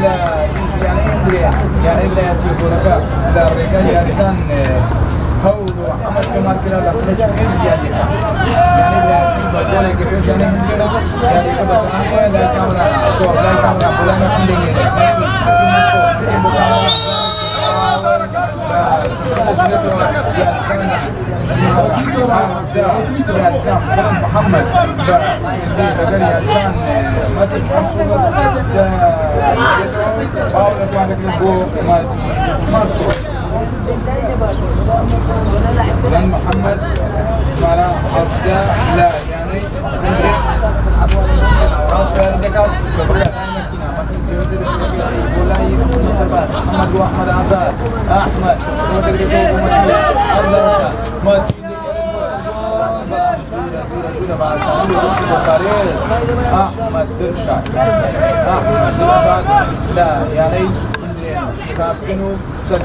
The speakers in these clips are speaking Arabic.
لا يجي يعني هندري يعني إبراهيم يقول لك لا الرجال يعني زان هو محمد كمال كلا لا خرج من زيادة يعني إبراهيم يقول لك كيف يعني هندري يعني كذا كمان لا كاميرا لا كاميرا ولا ما تنديني محمد محمد مرة أبدا لا يعني راس الدكات أحمد وأحمد عزاد أحمد أحمد درشاد لا يعني كابتنو سد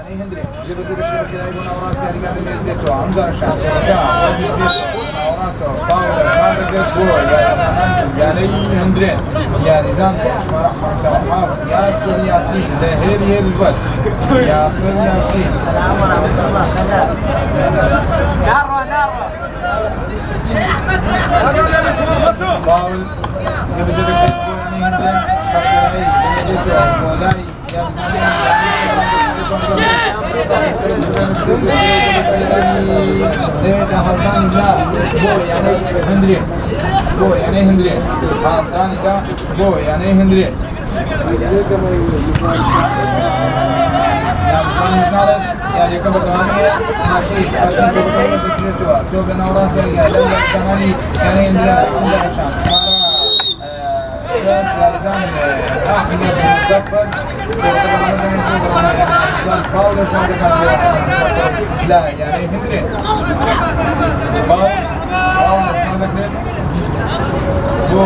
يعني هندري جيب زي الشيء كذا يبون أوراس يعني قاعد يدرسوا عمزة الشعب يعني هندري يعني زان شمارة حمزة ياسر ياسين لهير الجبل ياسر ياسين السلام ورحمة الله نارو باول جيب زي يعني هندري بخيري بنيجوا ولاي بو يعني هندري هالتاني دا بو يعني هندري يا مشان مزارة يا جيكم بتوانية ماشي عشان بتوانية تجربتوا تو بنا وراس يعني لا سامعني يعني هندري عندنا مشان شمارة شارزان أحمد مظفر باولش ما دخل لا يعني هندري باولش ما دخل بو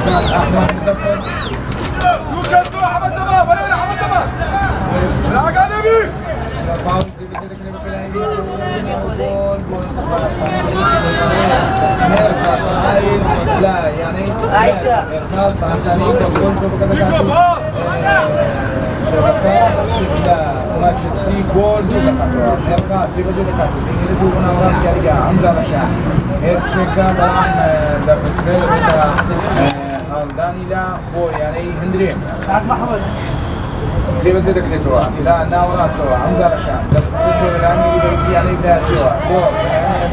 شان أحمد مظفر يوكل أحمد زمان ولا أحمد زمان لا قلبي باول تبي تذكرني بكلامي جول مركز عائل لا يعني عيسى مركز تحساني جول بكذا كاتو شبكة لا ما تسي جول مركز تبي تذكرني في نسبة ونوراس يعني عمزة رشا هيك شكا برام دبسبيل بتا هالداني لا هو يعني هندري محمد زي ما زيدك نسوا لا ناوراس توا عمزة رشا دبسبيل يعني يبي يعني بدأ توا هو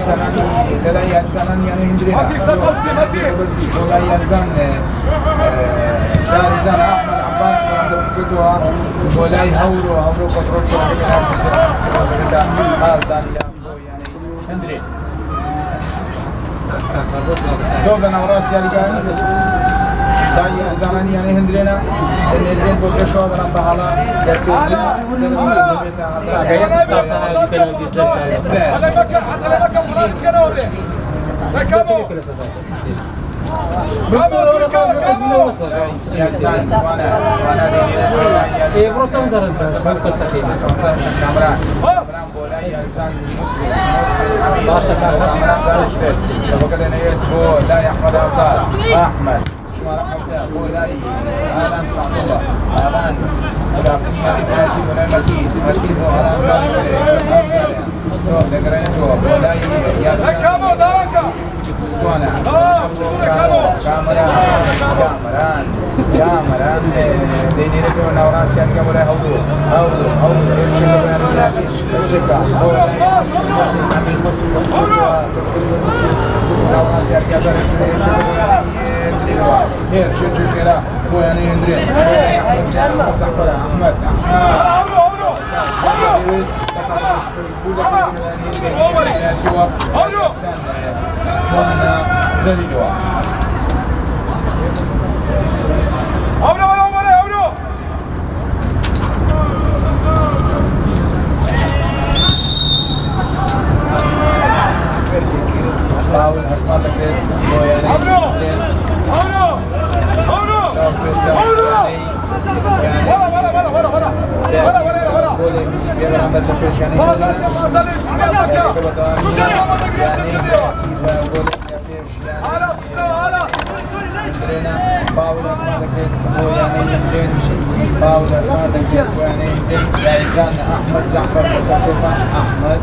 سناني لا يعني سناني يعني هندري ولا يعني زان زان أحمد عباس ولا دبسبيل توا ولا يهورو كترول كده هالداني لا هو يعني هندري دوبل نوراس يعني كان داي زمانی يعني هندرينا الدين بوجه شو برام بحالا دكتور لا يحمد أحمد مولاي آلان سعد الله آلان ملاقية الآتي ولا مكيس مكيس آلان زاشري مولاي يا سوانا كامران ديني رسول نوراس كان قبل هودو ارشكا مولاي مسلم عميل مسلم نوراس يرجع هير شو كذا هو يعني هندري أحمد زعفر أحمد باولا مالك هو يعني يمكن باولا مالك يعني يمكن يعزان أحمد جعفر مسكوفا أحمد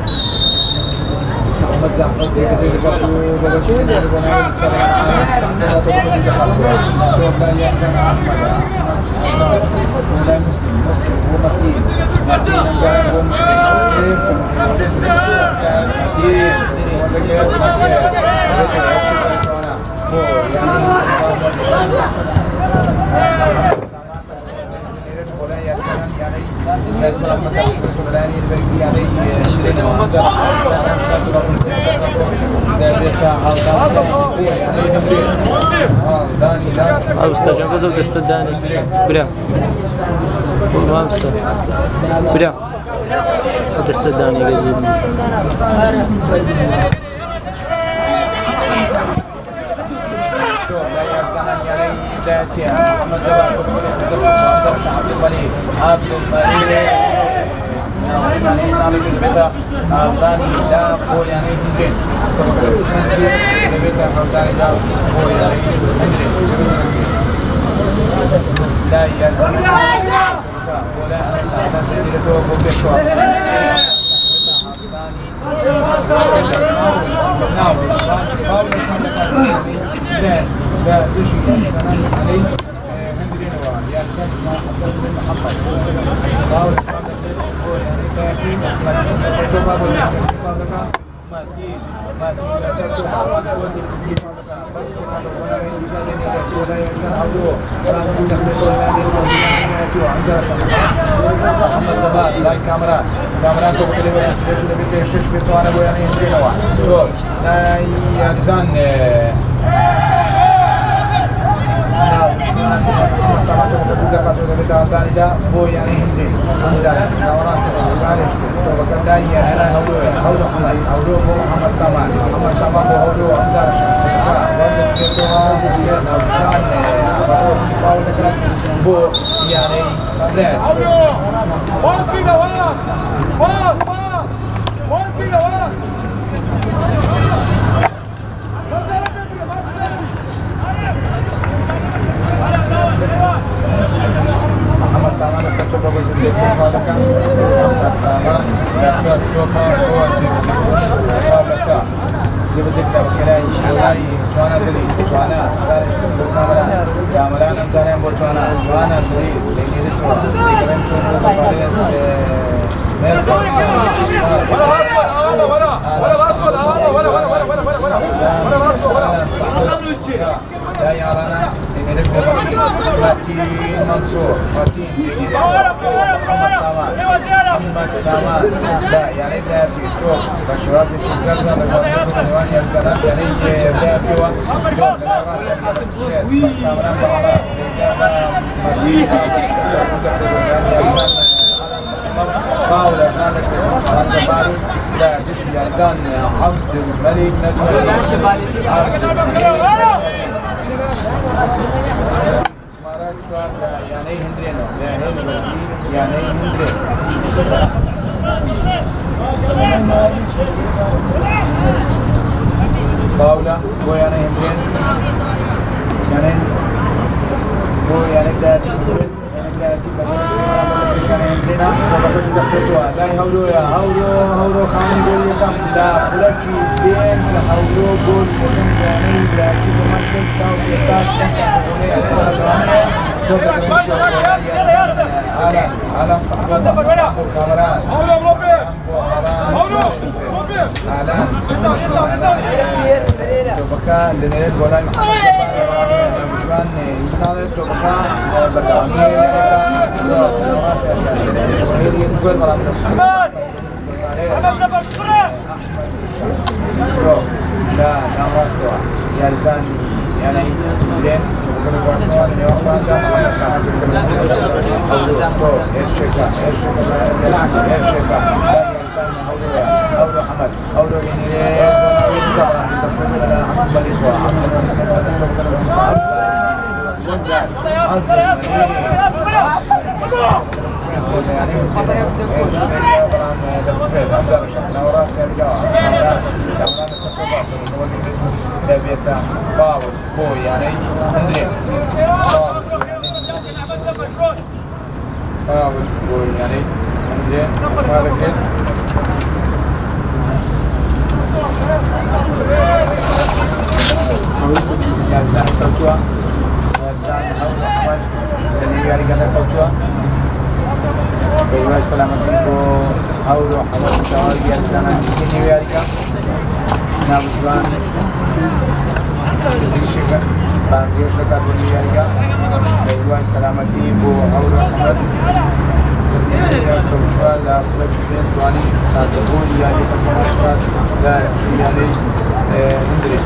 زعفر زي كده وبشرين البنات سلام عليكم سعادة وبركاته جزاكم الله يعزان أحمد ولا مسلم هو متين هو مسلم متين ولا كده استجابة ودست الداني بلا ما مستوى بلا ودست الداني قد محمد جواد عبد الملك يعني سالك البيتا أرداني لا هو يعني هندين البيتا أرداني لا هو يعني هندين لا يلزم ولا أنا سألنا سيدي لتوقف بشوار لا تشي سنان عليه هندين ويأتي ما أفضل من محمد محمد زباد لاي كاميرا تقتل بيت الشيش في سوانا بو يعني ينجينوا لاي يزان سمعت وقت دخلت وقت ثاني ده هو يعني هندي انجاز نوراس عارف تو وقت ده يعني هو محمد سامان هو انجاز بو يعني زين محمد سامان ساتو بابا زيد محمد سامان ساتو بابا زيد ذكر بخيراي شولاي وانا زدي وانا زارش كاميرا نمتاني بورتوانا وانا سري تيجي تو كرنتو باريس لا يرانا متين منصور محمد سامان لا يعني ده في شوف بشوازي في جرده لكن ديوان يرسل يعني ده في وقت كاميرا باولا جنانك الجباري لا تشي يرزان عبد الملك نجم مرات شوار يعني هندرين يعني هندرين باولا هو يعني هندرين يعني هو يعني بداية هندرين هورو خان گل یکم دا پلچی بین هورو گل یعنی براکی بمانکن تاو استاش على صحبة أبو كامران على توبكا لنيل بولاي مشوان إنسان توبكا بدأني لا نامراستوا يا لسان يعني لين يعني بالنسبة أمزار شكلنا وراس يرجع بيتا فاول بوي يعني أندري فاول بوي يعني أندري هذا كده يا زان كوتوا يا زان أول أحمد اللي ياري كذا كوتوا بيوای سلامتی کو هاورو حمد شوال بیاد زنان کنی بیاری کم نامجوان زیشه کن بانزیش لکات بنی بیاری کم بيوای سلامتی کو هاورو حمد كوكوال لا فلك بين دواني تقول يعني كمشات لا يعني هندري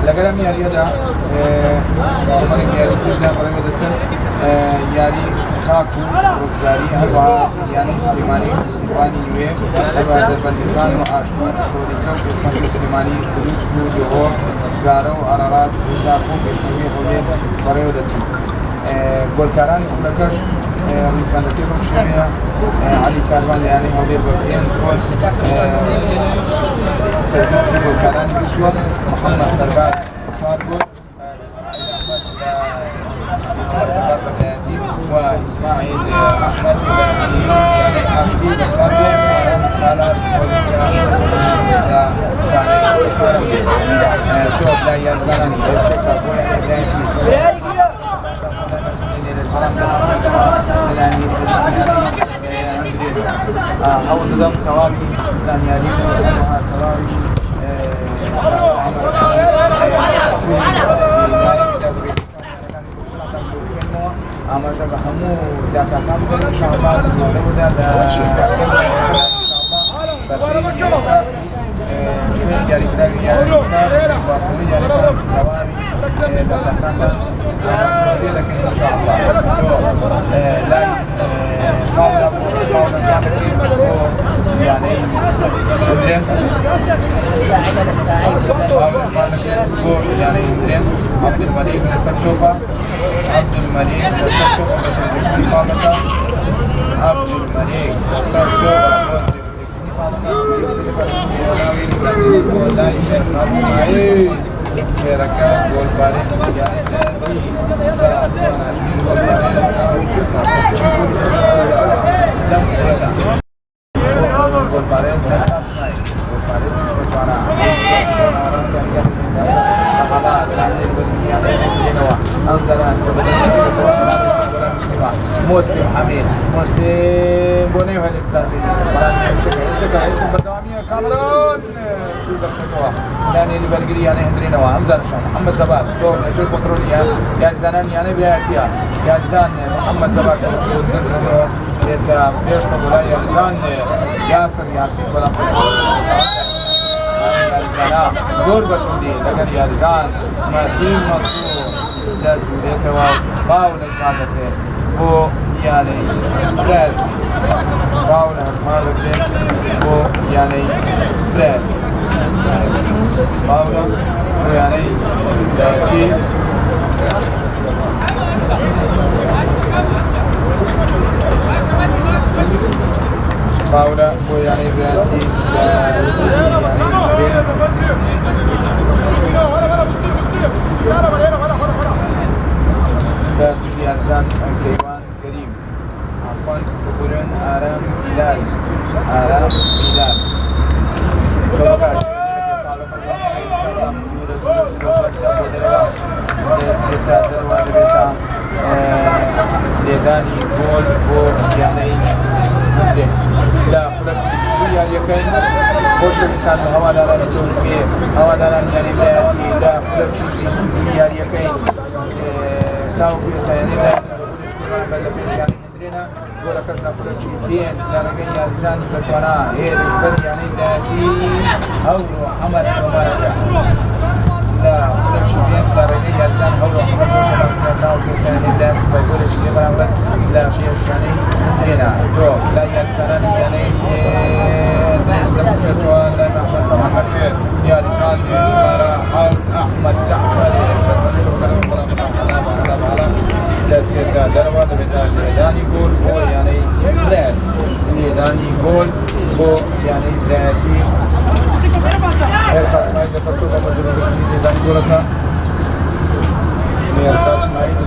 لكن يعني هذا عمر يعني كلنا مرة مدتشن يعني خاكو روزگاری هوا يعني سليماني يوه هوا دربندگان و آشمان توریزم کشمکل سليماني خلوص بود و گارو آرارات روزاکو کشمکی خودید برای مدتشن گلکاران کلکش ریزبندتی بمشتریه علی کاروان يعني هودير بردين سيرفيس گلکاران بسوار محمد سرباز فارغو سرباز البياتي وإسماعيل أحمد البياتي يعني أشتي بسارغو سالار يعني توب لا يزالني بشكل أول نظام كوابي زانياري وأنها كوابي أما شبه همو لا تقام إن شاء الله ولا شوين جاري كراوي يعني واصلي جاري كوابي لا تقام لكن إن شاء الله لا قاونا يعني الساعي يعني عبد الملك نسكتوفا عبد الملك نسكتوفا عبد الملك نسكتوفا شركة والبارين سيارة مسلم حميد مسلم بني وهلك ساتين شكرا بدوامية كاميرون يعني اللي برجلي يعني هندرينا وحمزة محمد زبار دور نجول كنتروليا يعني زنان يعني بلايتيا يعني زان محمد زبار يتا بيشو ولا يعني زان ياسر ياسين ولا زنا زور بتودي لكن يعني زان ما تيم مصور لا جودته وفاول اجمالته هو يعني براد فاول اجمالته هو يعني براد فاول هو يعني لكن فاول هو يعني براد يعني في أرزان كيوان كريم عفوا تقولون آرام بلال آرام بلال لداني جول بو يعني لا فلتش يعني يكين خوش الإنسان هوا داران يجون بيه هوا داران يعني لا فلتش يعني يكين تاو كيسا يعني لا بلا بيش يعني هندرينا ولا كرنا فلتش بين لا رجعي زاني بتوانا هي رجبر يعني داتي هورو عمل مباركة لا فلتش بين لا رجعي زاني هورو عمل مباركة تاو كيسا يعني لا بقول شيء برامج لا بيش يعني هندرينا تو لا يكسرني يعني دمفتوا لا نحن سمعنا الخير يا رجال شمارة حاول أحمد جعفر لا تسير دروا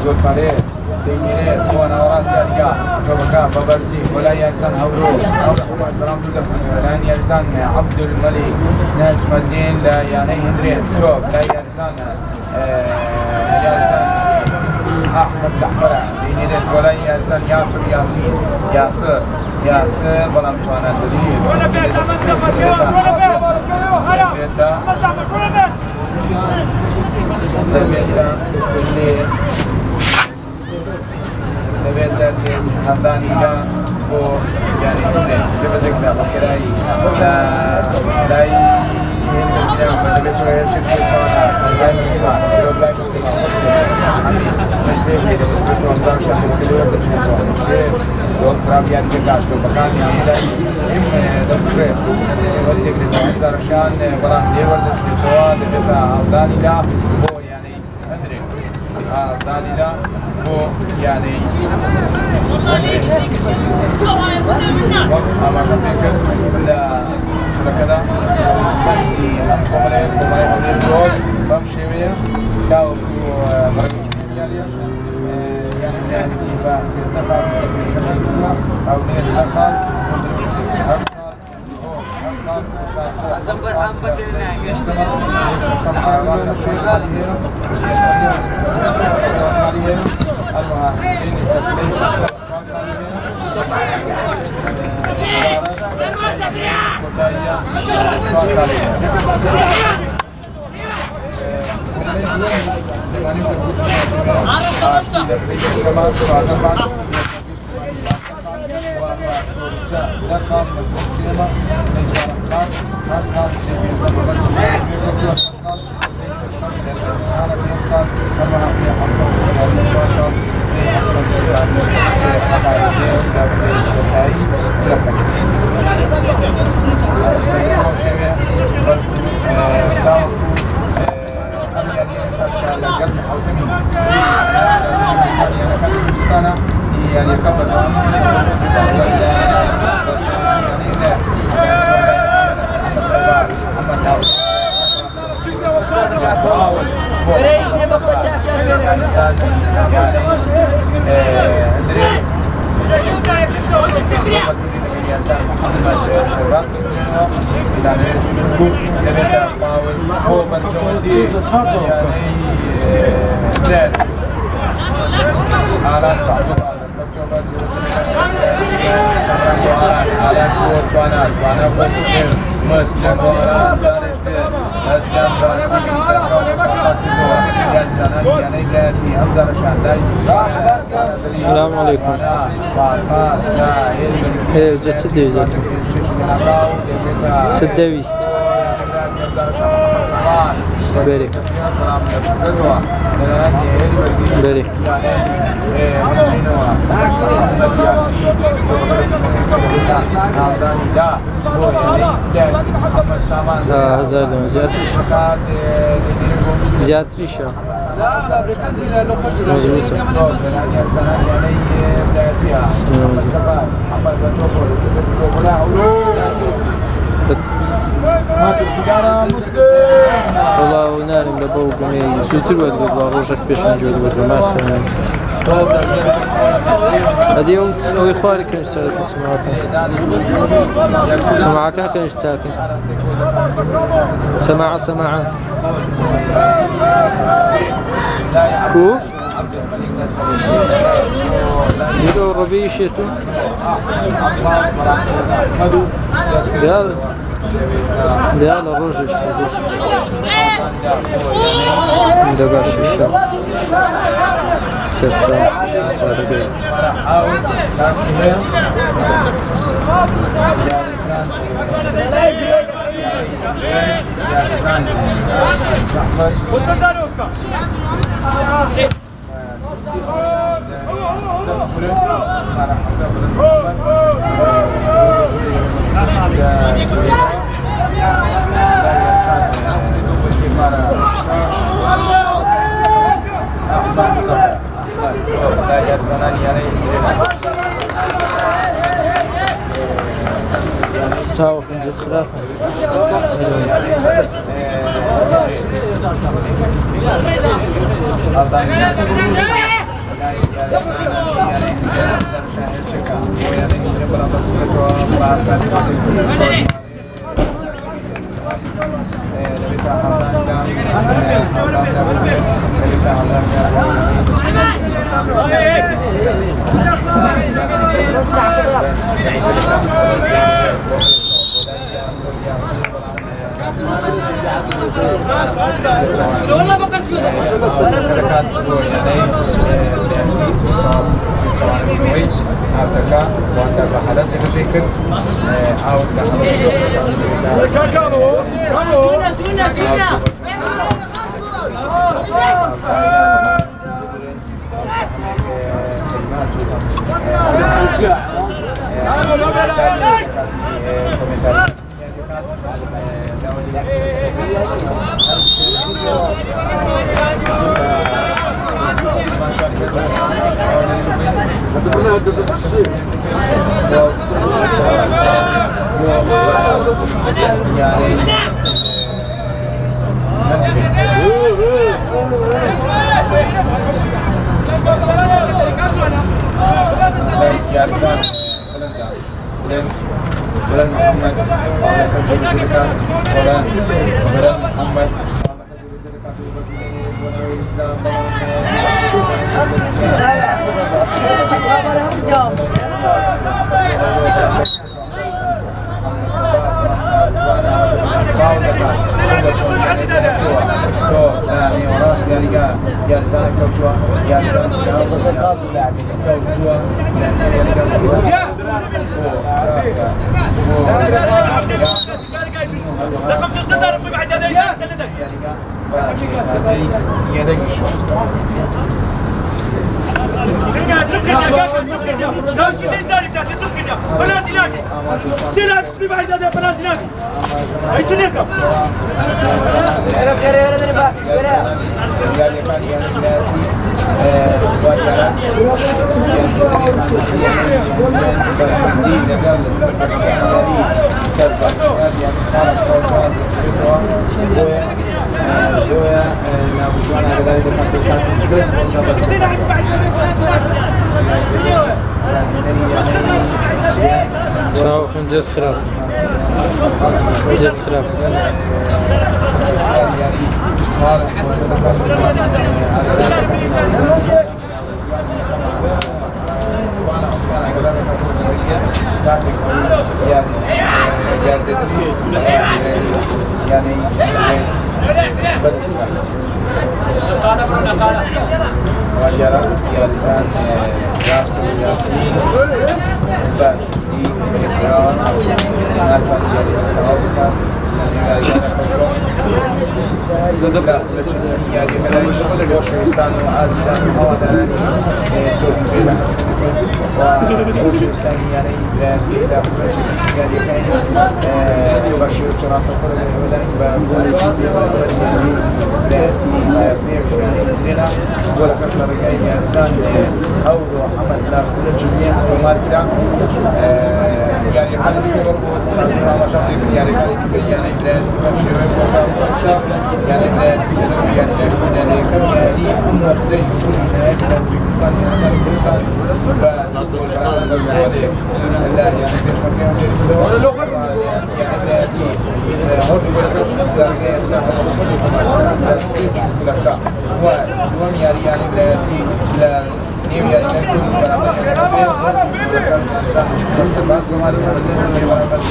زۆر پارەیە دەیمێنێت بۆ ناوەڕاستی یاریگا کەوەکە بە بەرزی وەلای یاریزان هەورۆ بەڵام دوو لەلایەن یاریزان عەبدولمەلیک نەجمەدین لە یانەی هەندرێت تۆپ لای یاریزان ئەحمەد جەعفەرە دەیمێنێت وەلای یاریزان یاسر یاسین یاسر بەڵام تواناتری دەبێتە هەندانی لا بۆ یاری دەبێتێک لە بەکرایی لای دەبێتەوە شکل چاوانە لای مسلمان لای مسلمان خرابیان بکات و بەکانیان لای دەبێت وەلی دەگرێتەوە هەزارشان بەڵام لێوەردەگرێتەوە دەبێتە هەڵدانی لا بۆ یانەی هەندرێک هەڵدانی لا بۆ یانەی ئاماژە پێکرد لە شوەکەدا سپاشی ئەم کۆمەڵەیە هەڵدێت بەم شێوەیە تاوەکو بەڕێوەچوونیاریە یانەی بە سێزدە خاڵ ئەوێت هەر خاڵ يعني قبل على صعب على قوة وانا مسلم وانا دارشته مسلم السلام عليكم. ايه جت سدي جت سدويست بري بري هزار دون زيادة ريشة مظبوطة والله ونارم لبوكم زوتر ود بود روشك پیشن جور بود ما خیلی هدي او اخواري كانوا يشتغلوا سماعك كانوا يشتغلوا سماعة كو يدو ربيش يتو ديال الروج يشتغلوش دابا شي سيرتا هذا تاو كنت خلاف والله بقى سوداء Ciao, جد خراب جد خراب وجرى يا لسان ياسر ياسين بعد إكرام ناتن يلي التوابك يعني ملايين وشوستان وعزيزان وحوادراني يسكن في بحث وشوستان يعني بلاد داخل مجلس يعني كاين بشير تراث القرى الوداني بقول بلاد يعني ولا كتر رجعي إنسان أو عمل لا كل جميع وماركة يعني على الكبر والله شاطر يعني كان يعني بلاد شيء يعني بلاد يعني كمية أمور زي كل بلاد بيكوستان يعني بيكوستان فنقول لا يعني بيكوستان يعني بلاد هو بيقولش درجة سهلة لك ومن يعني بلادي لا نيو يعني نكون برامج بس باس بمالي يعني برامج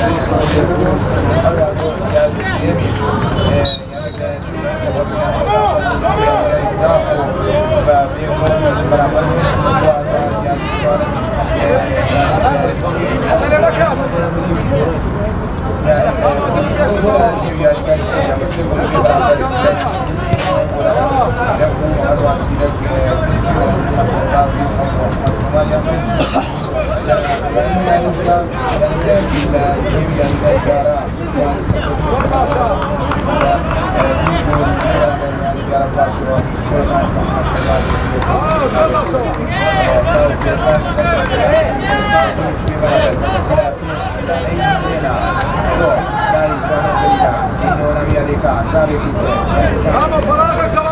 يعني هذا فراغ كمان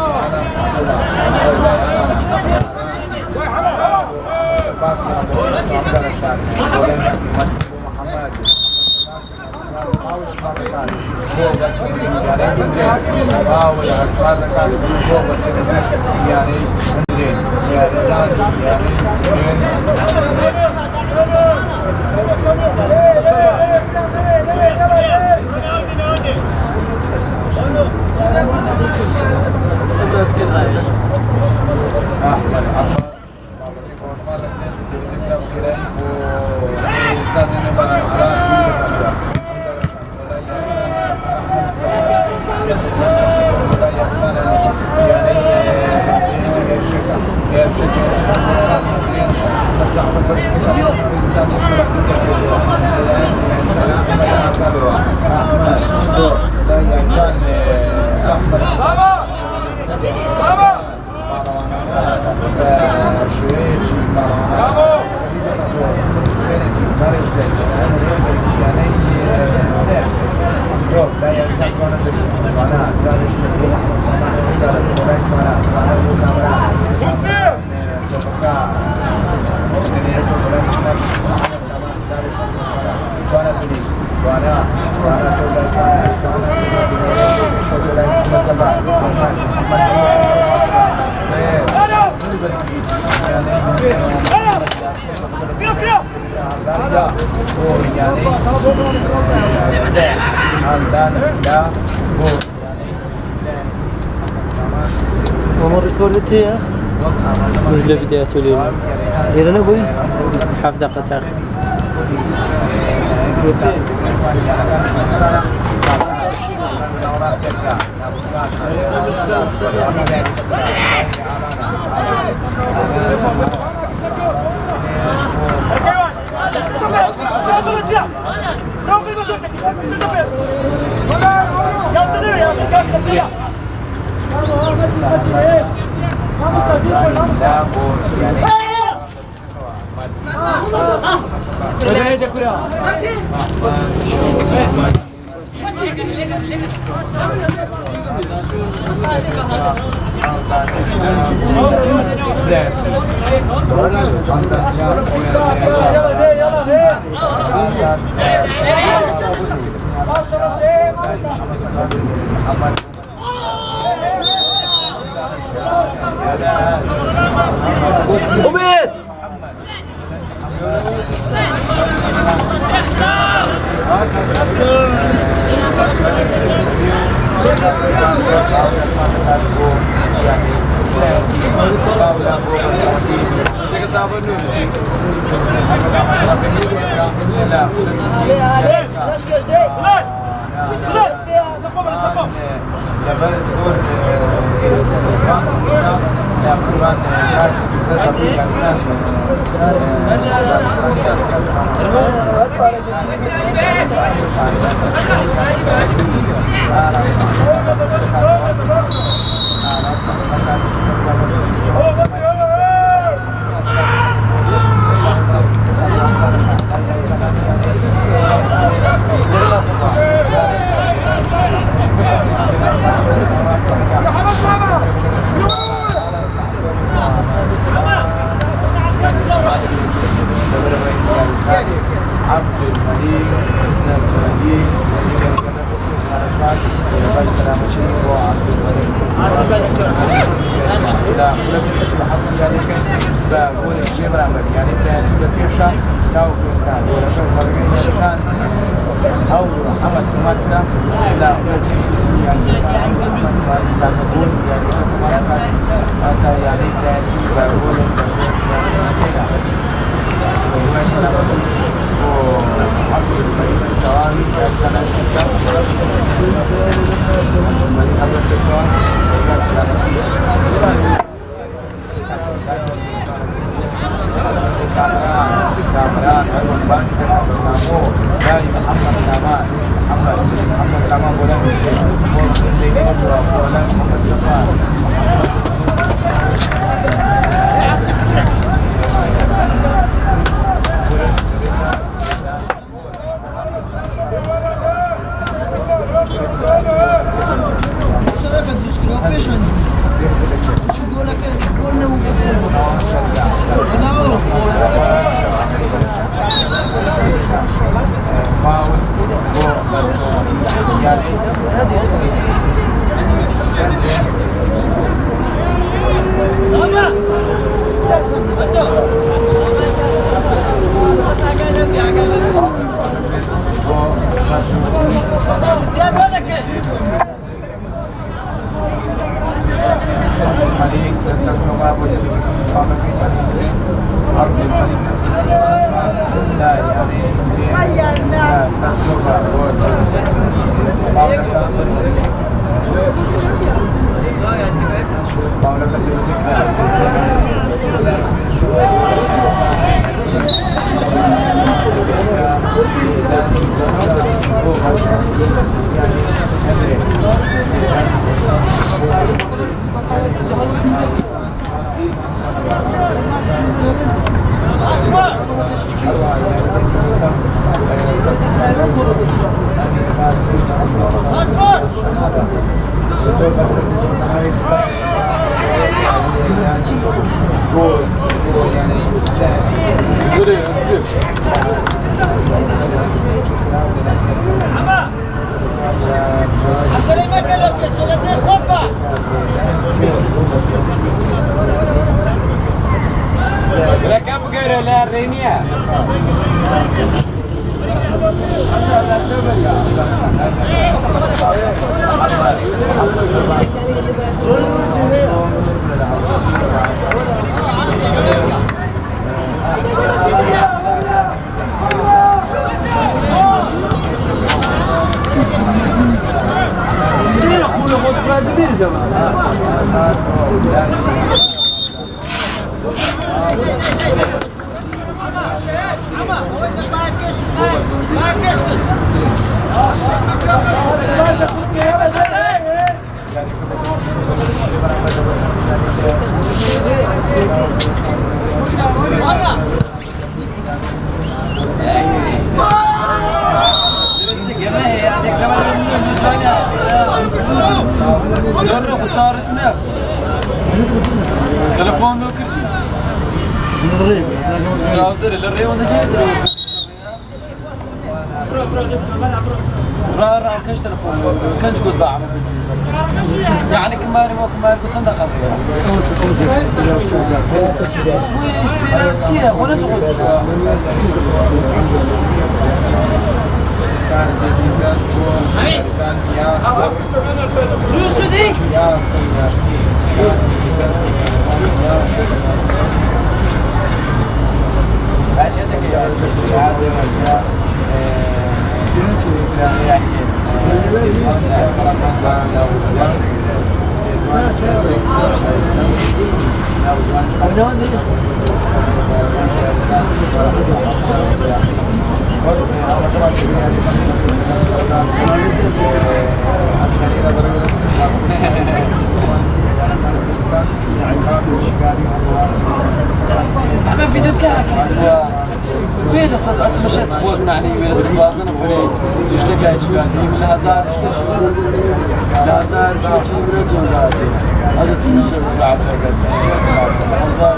احمد عباس ومر ريكوردت هي مش لبداية اليوم إذا نبوي حف دقة آخر تلفون نوكر تراودر للريون دقيقة را كاش تلفون كانش قد باع يعني كماري مو كماري قد صندق ويش بيراتيه ولا تقول شو سودي ياسر ياسين عشانك يا أنا فيديو كهك وين صد أتمشيت بود معني وين صد وازن فريق سجلك هاي شواتي من هزار اشتش هزار شو من زوداتي هذا تمشي تلعب هزار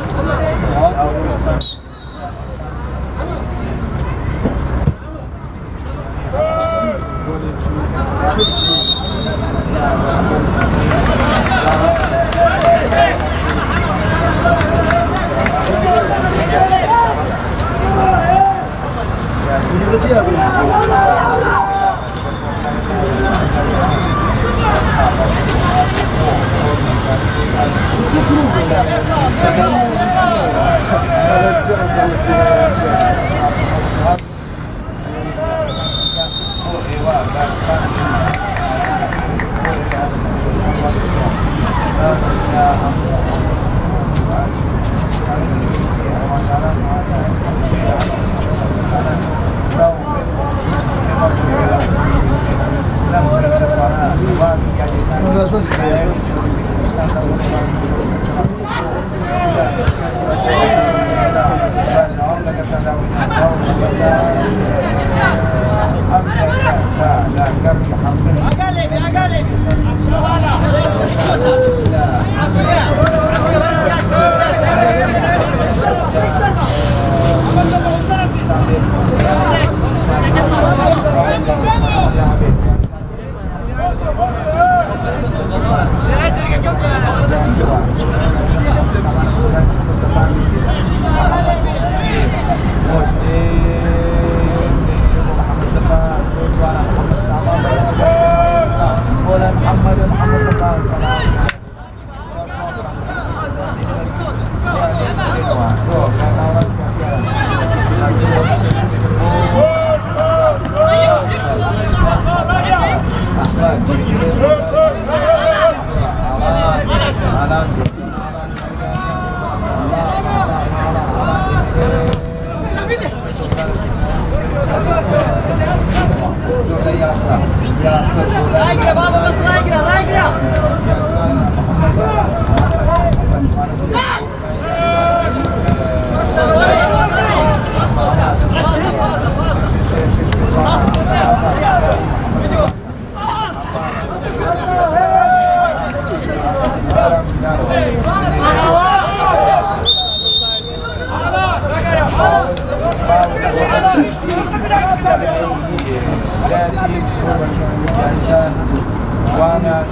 وانا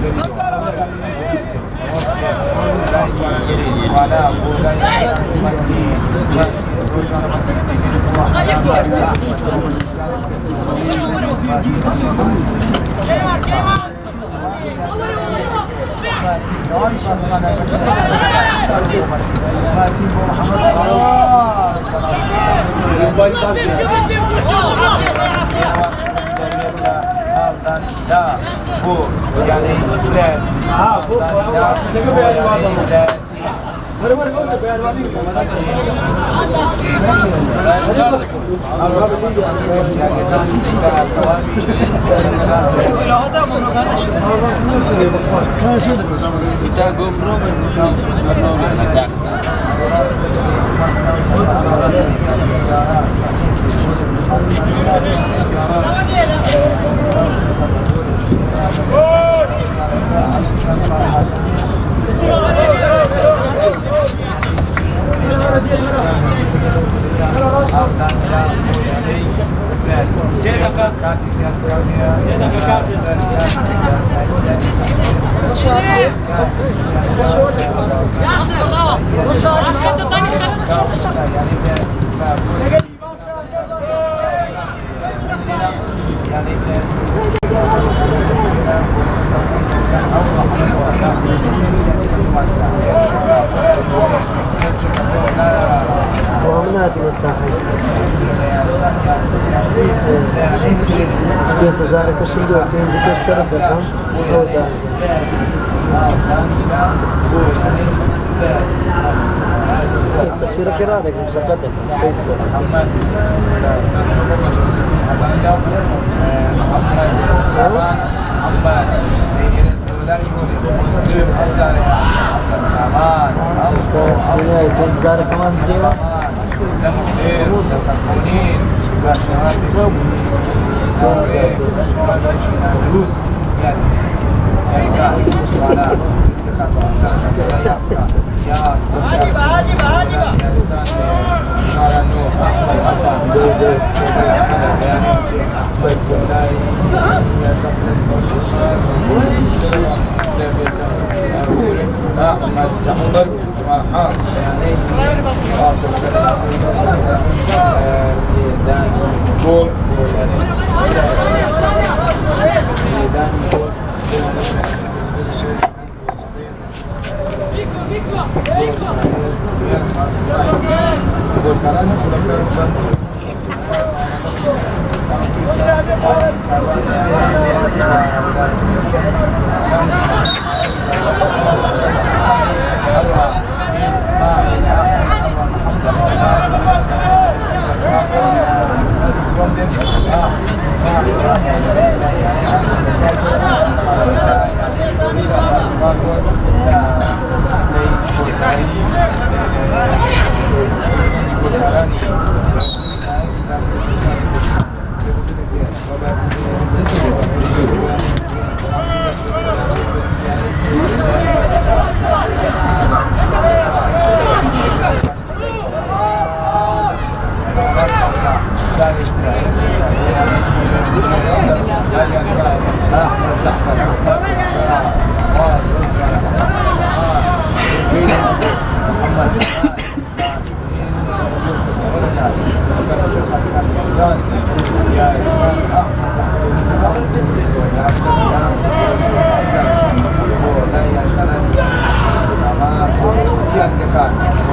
وانا bu yani ومناتي مساحي بين تزارك الشندوق بين ذكر السرب بالهم أو دازم التصوير كرادك مسقدك كيف محمد سلمان عمار بين تزارك كمان ديما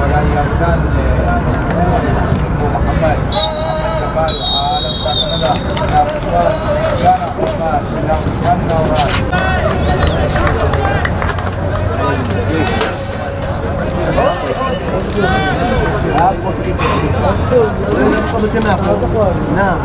ولا يزال محمد شباب عالم كندا يا عثمان كان عثمان يا عثمان نوران نعم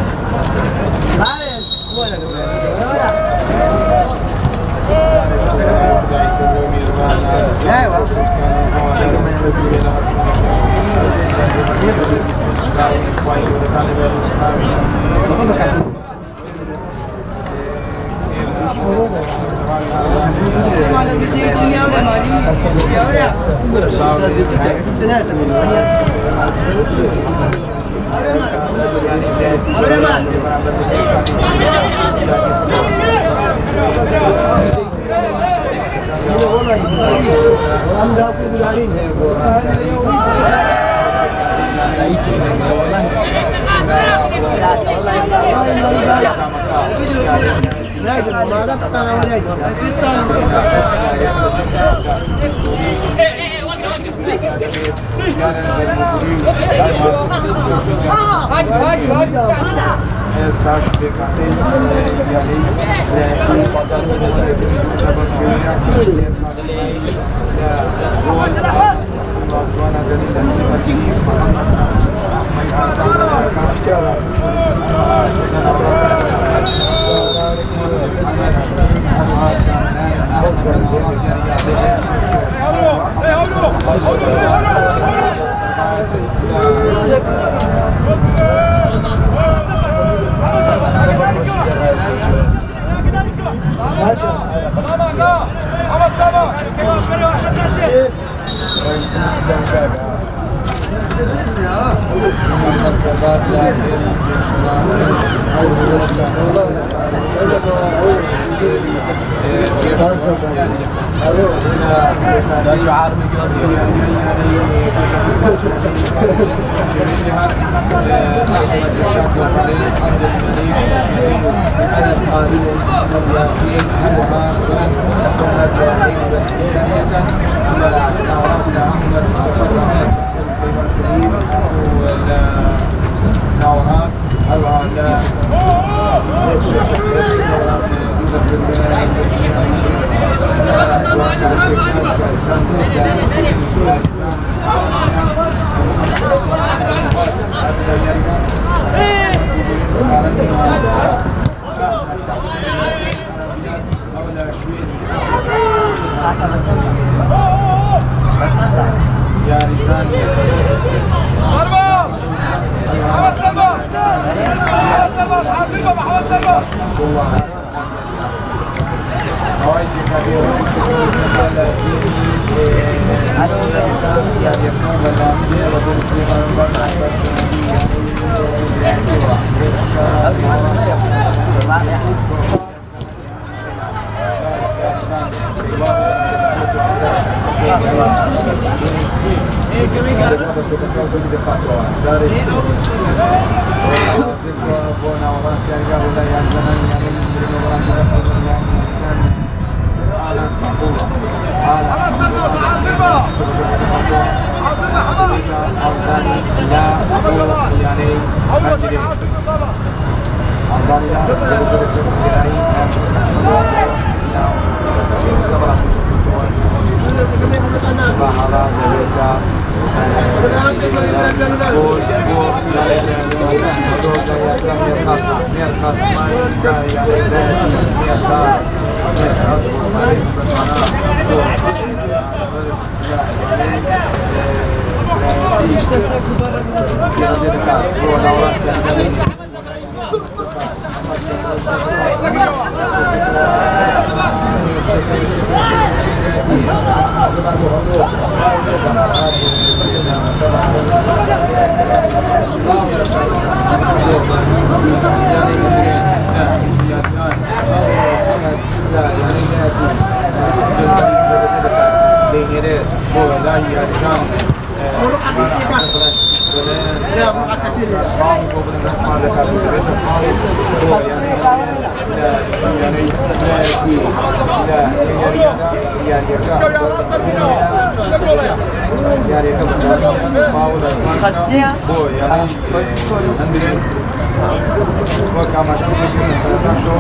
وكما شفنا مثلا شو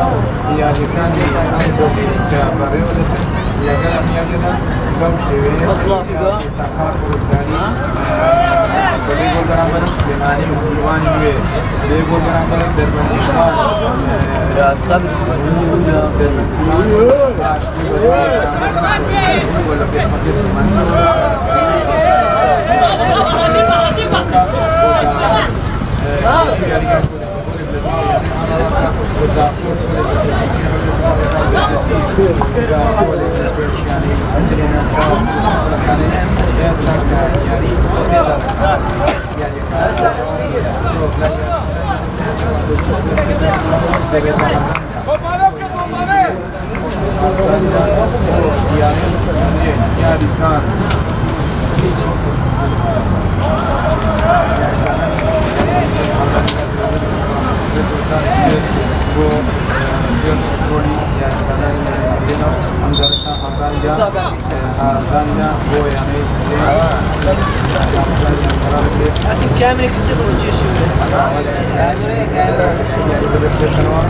يعني كان ينزل كبريو لتن يقال ميادنا قام شويه استخار فروزداني بيقول برامبر سليماني وسيواني بيقول برامبر دربندشان يا سب كامل كتب الجيش محمد سامع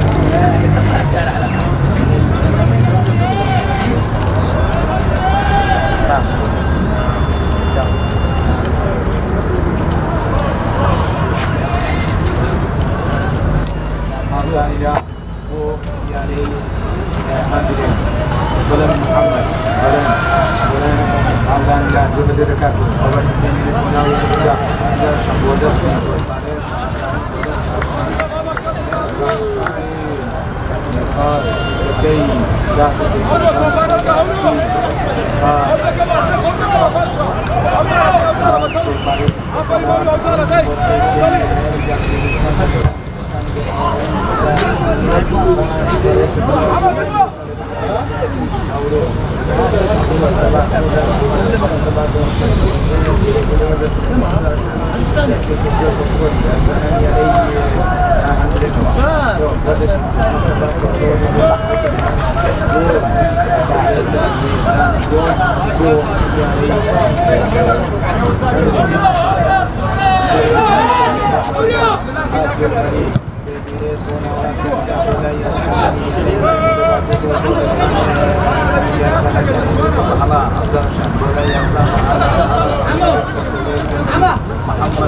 محمد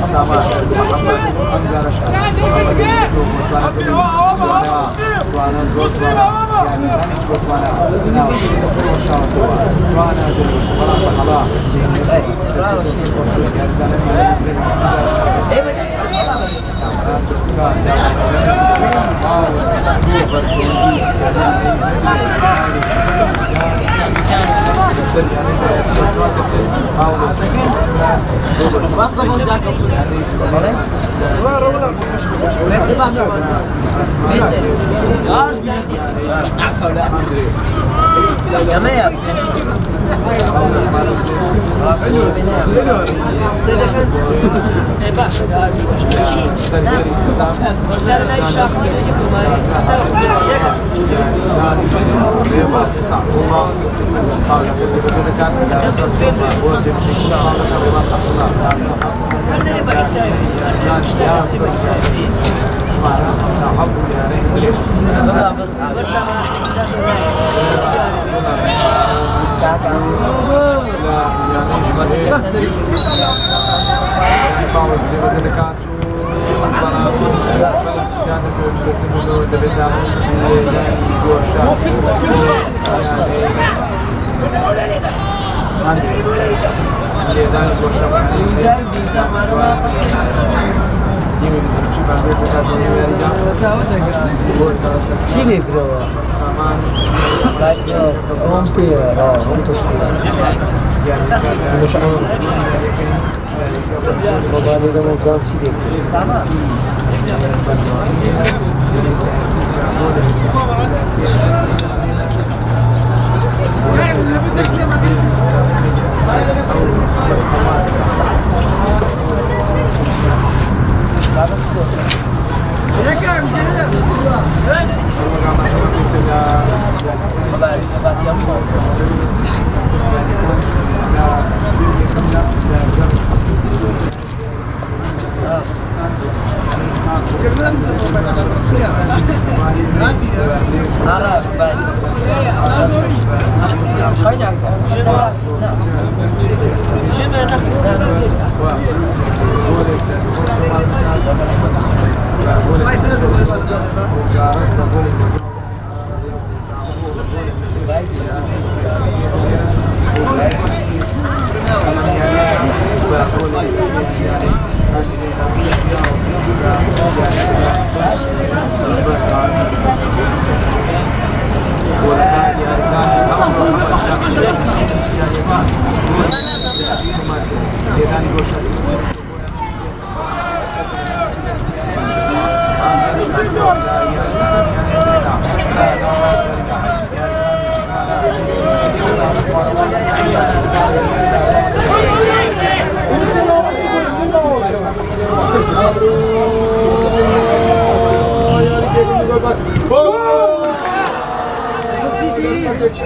حمزة رشاد وانا زود يعني انا زود وانا ان شاء الله وانا زود خلاص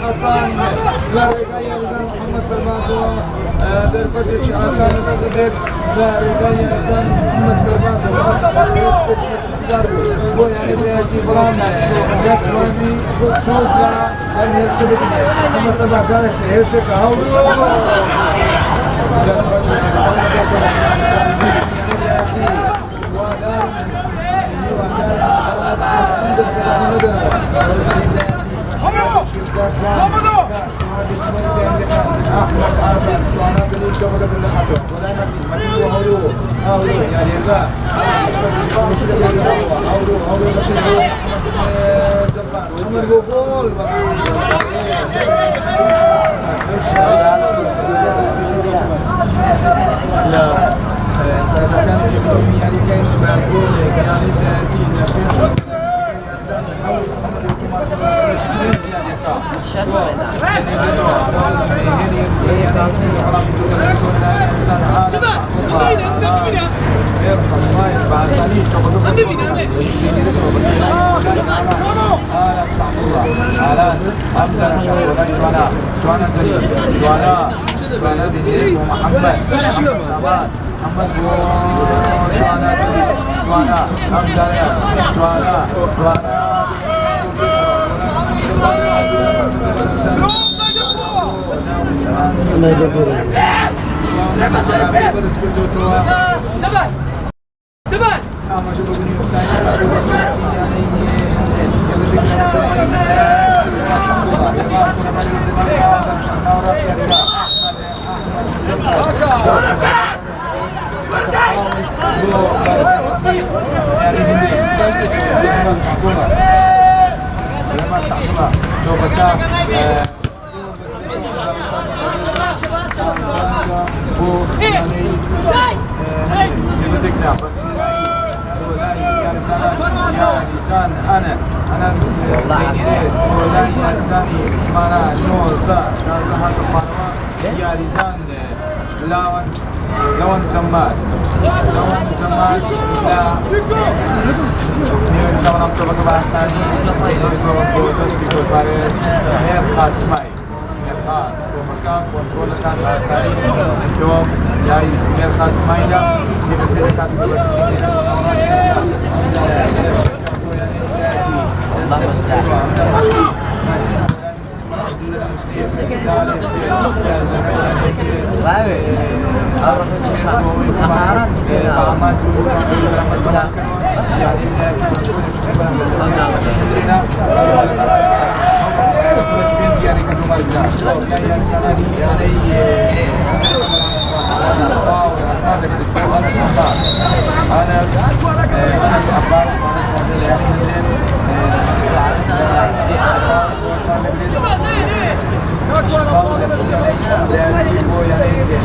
Hasan Larigaya Zan Muhammad Sarbato Derfatic Hasan Gazedet Larigaya Zan Muhammad Sarbato bu yani bir falan yak vadi soğukla ben her şey bilmiyorum ama sabah zaten her şey kahvaltı لون جمال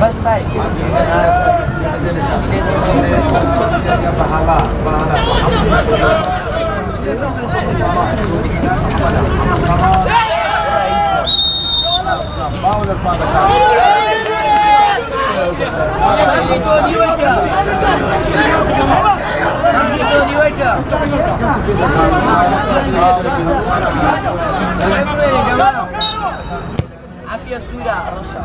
بس باي عافية سورة رشا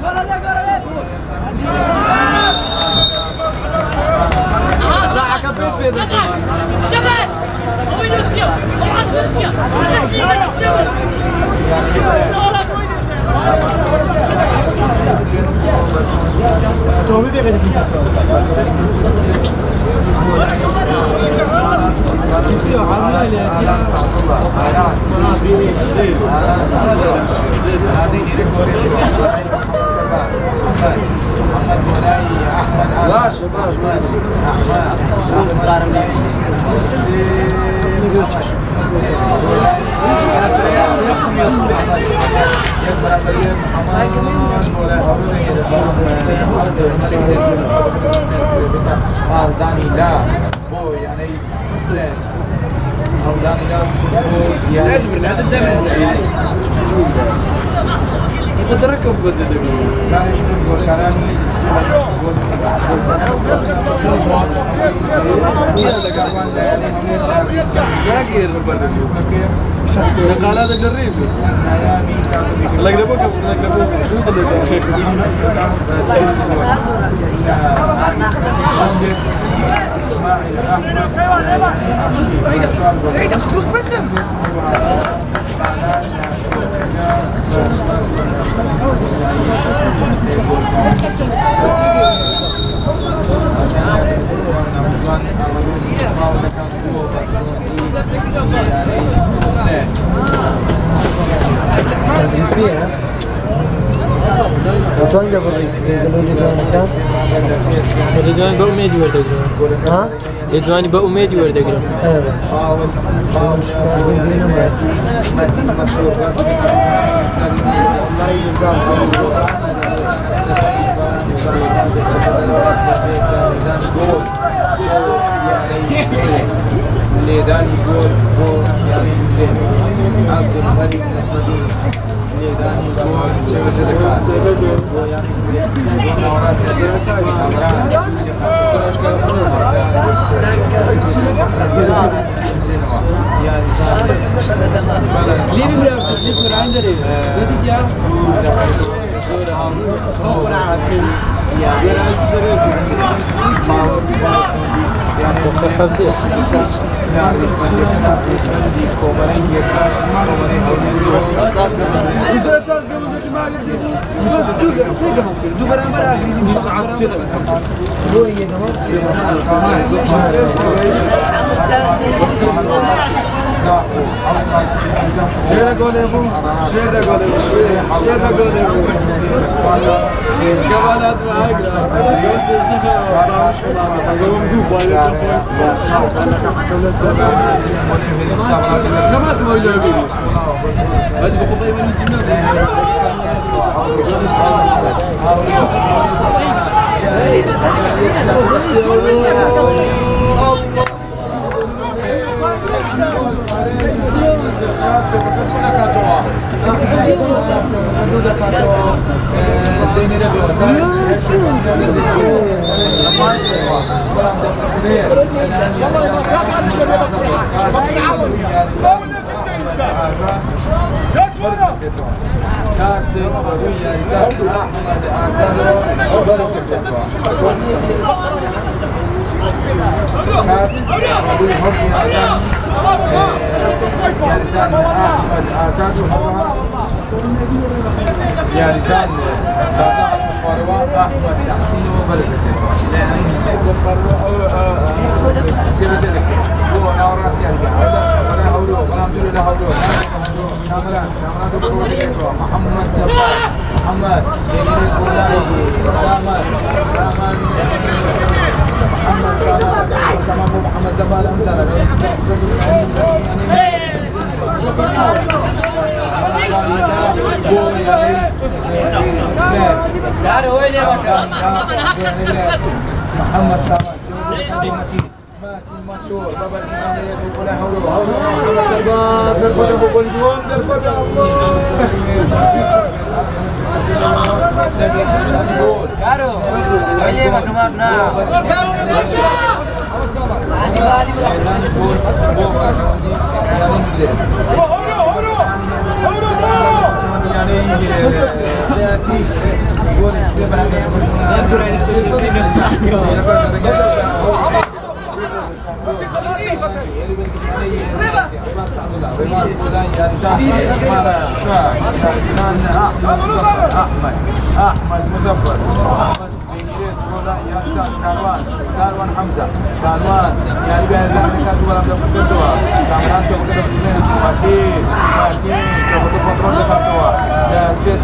Baş, نقالات الريف الله يقلبوك الله يقلبوك اسماعيل وتوين ده بري قالوا لي ده مكان الريدواني بقوا ميدي ورد أقرأ ها الريدواني بقوا ميدي ورد أقرأ ايوه اللي داني جول يعني زين عبد الملك الاسمدي اللي داني جول شبه ذكاء يعني ورا يا لسان صاحب القروان احمد تحسين وبرزته يعني سيبك هو نورا سيادة ولا هولو ولا عمدو لا هولو شاملان محمد جبار محمد جميل الولاي سامان محمد سامان محمد جبار أمجارة محمد سامان ماكين منصور بابا تيمانية ولا حول ولا قوة محمد سباب بالفتى بقول دوام بالفتى الله Claro, oye, Magna. أحمد مزفر كاروان حمزة كاروان يعني بهرزان كاتو ولا مستوى كاميرات كبر بسمين ماكين كبر كنترول كاتو لا تشيت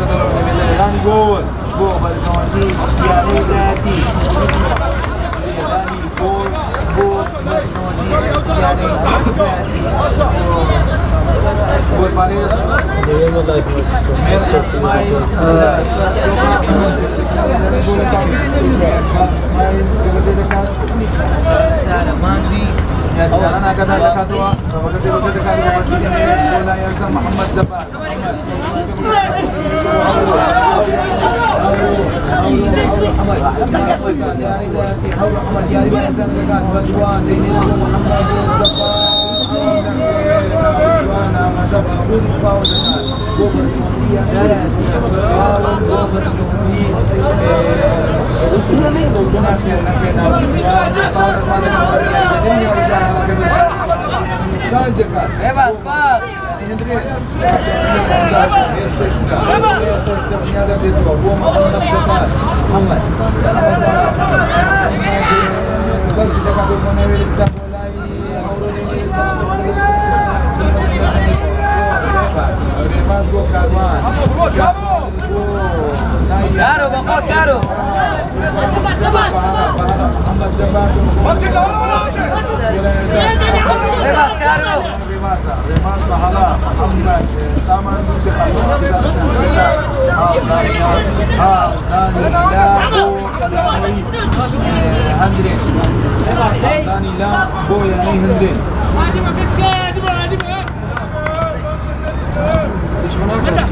يعني جول بالكوانتي يعني براتي يعني والله أنا قد دكاتوا وقد دكاتوا ولا يلزم محمد جبار Bebas, bas! Caro, bako, caro! Bebas, caro! رماس بحلا محمد سامان هندرين داني لا بو يعني هندرين ايش منك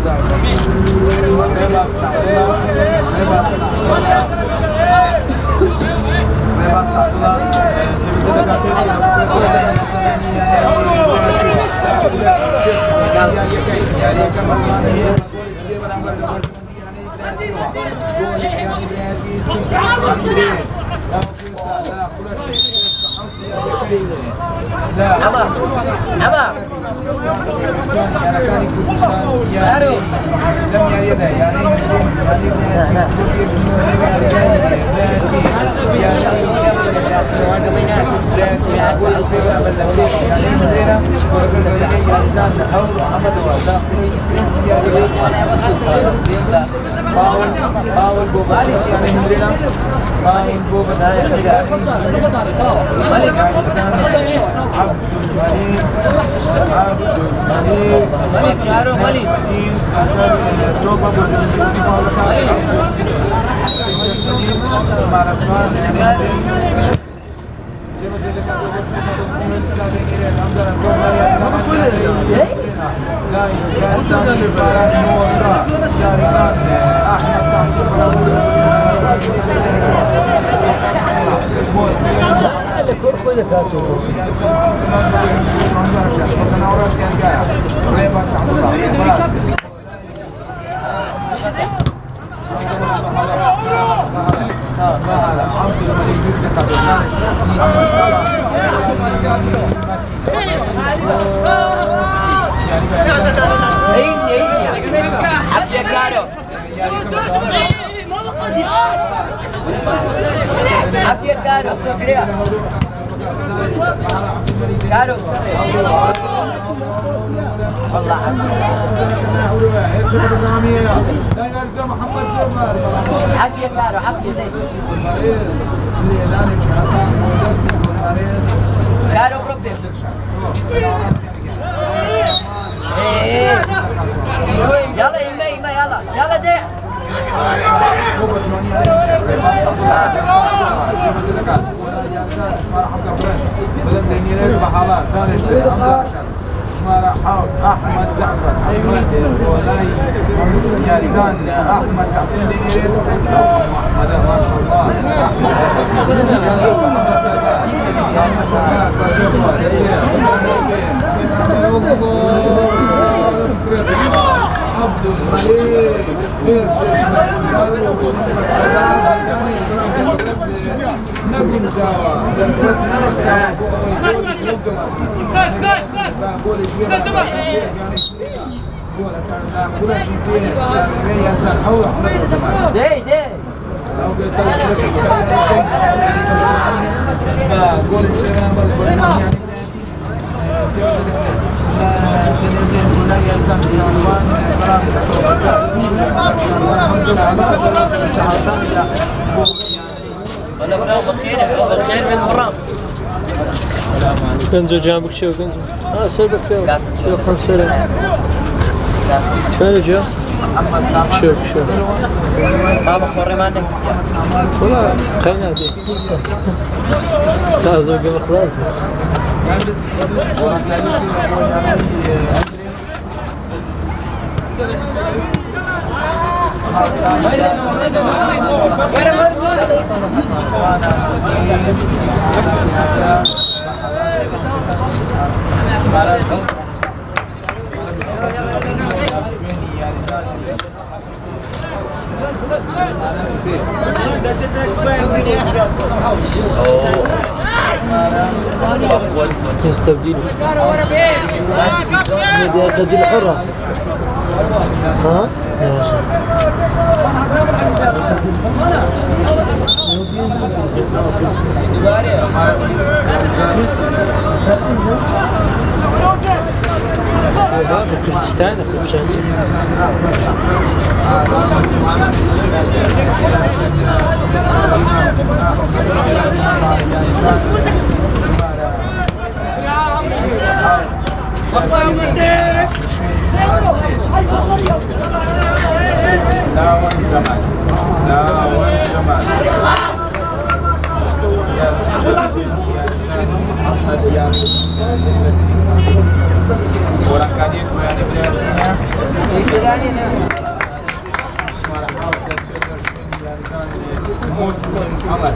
Claro. والله عافية كارو عافية كارو بربي يلا يما يلا يلا دي احمد جعفر احمد ولاي يارجان احمد تحسين احمد ما شاء الله عبد الملك نبي جاوا دلفت نرسا ولا بخير بالمرام كنزو جنبك شو كنزو سلبك فيه شو 5 فين جا شوف بابا خوري ما عندك والله خلينا هدي خلاص قبل خلاص تستبديله هذه تبديل حرة ها كردستان لا والجمال لا والجمال يا سيدي يا وركانيك ويعني بلاتنا اسمع حاول تسير شوية يعني كان مسلم محمد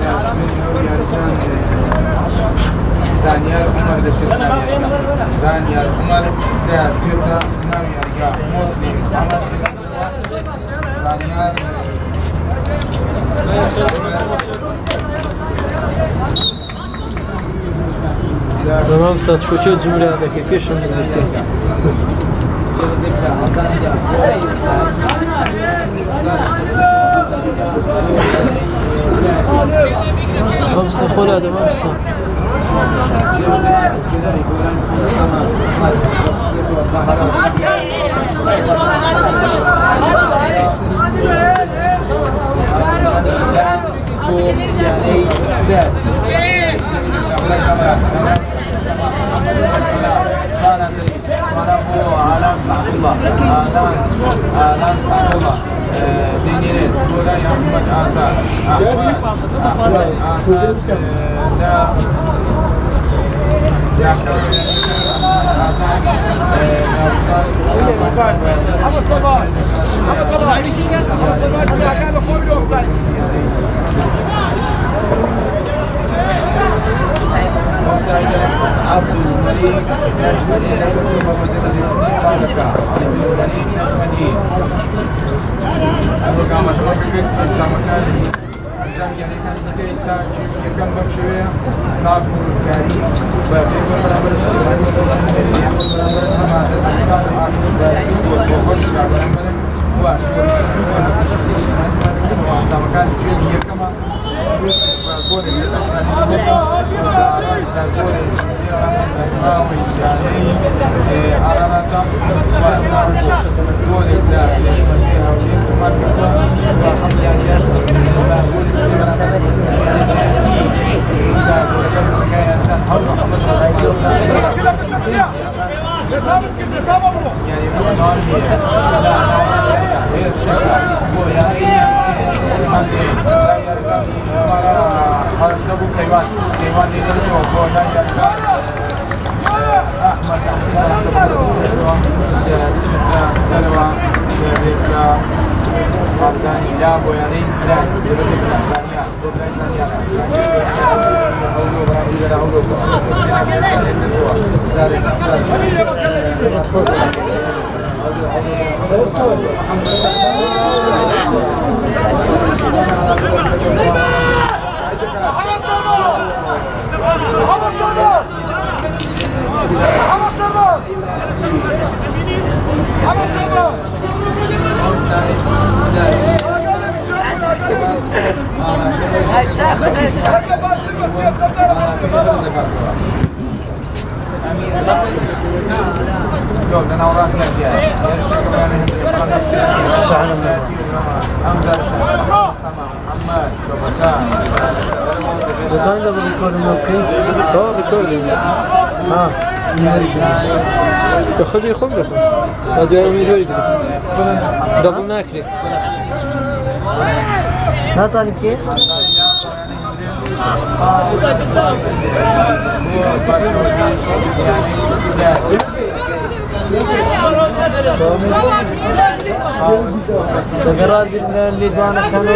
أنا شوية يعني ثانية عمر ده تيرتا ثانية عمر ده تيرتا ناوي أرجع مسلم محمد ثانية تمام استاذ شو شو الجملة هذاك كيفاش نقدر ما بستخول هذا ما بستخول آلان سعد الله آلان سعد الله دينيرين ولا أحمد آساد أحمد آساد لا عبد الملك نجمني نسبه وزير قالك عبد الملك نجمني أبو كامش مشكل أنسامكان أنسام يعني كان ذكي تاجي يكمل بشوية ناقور زغاري بابيكور برابر سلمان مسلمان بابيكور برابر هذا الأحكام عاشور زغاري وخرج برابر وعاشور وأنسامكان جيل يكمل بس بقول اللي أنا بقول يعني عربة وأسعار دول لا يشملها وجيب مركبة وحميانيات بقول يعني غير شكل هرشبو كيوان يدرسوا وقولا يرجع أحمد حسين بسم الله دلوا بيبقى أفغاني لا بوياني لا جلسة ثانية دوبلا ثانية أولو برامي ولا أولو كان ده بالريكورد ممكن ريكوردينج ها خذي خبرك هذا يومي دوري دبل ناكري ها طالب كيف سجرات اللي دوانا كانوا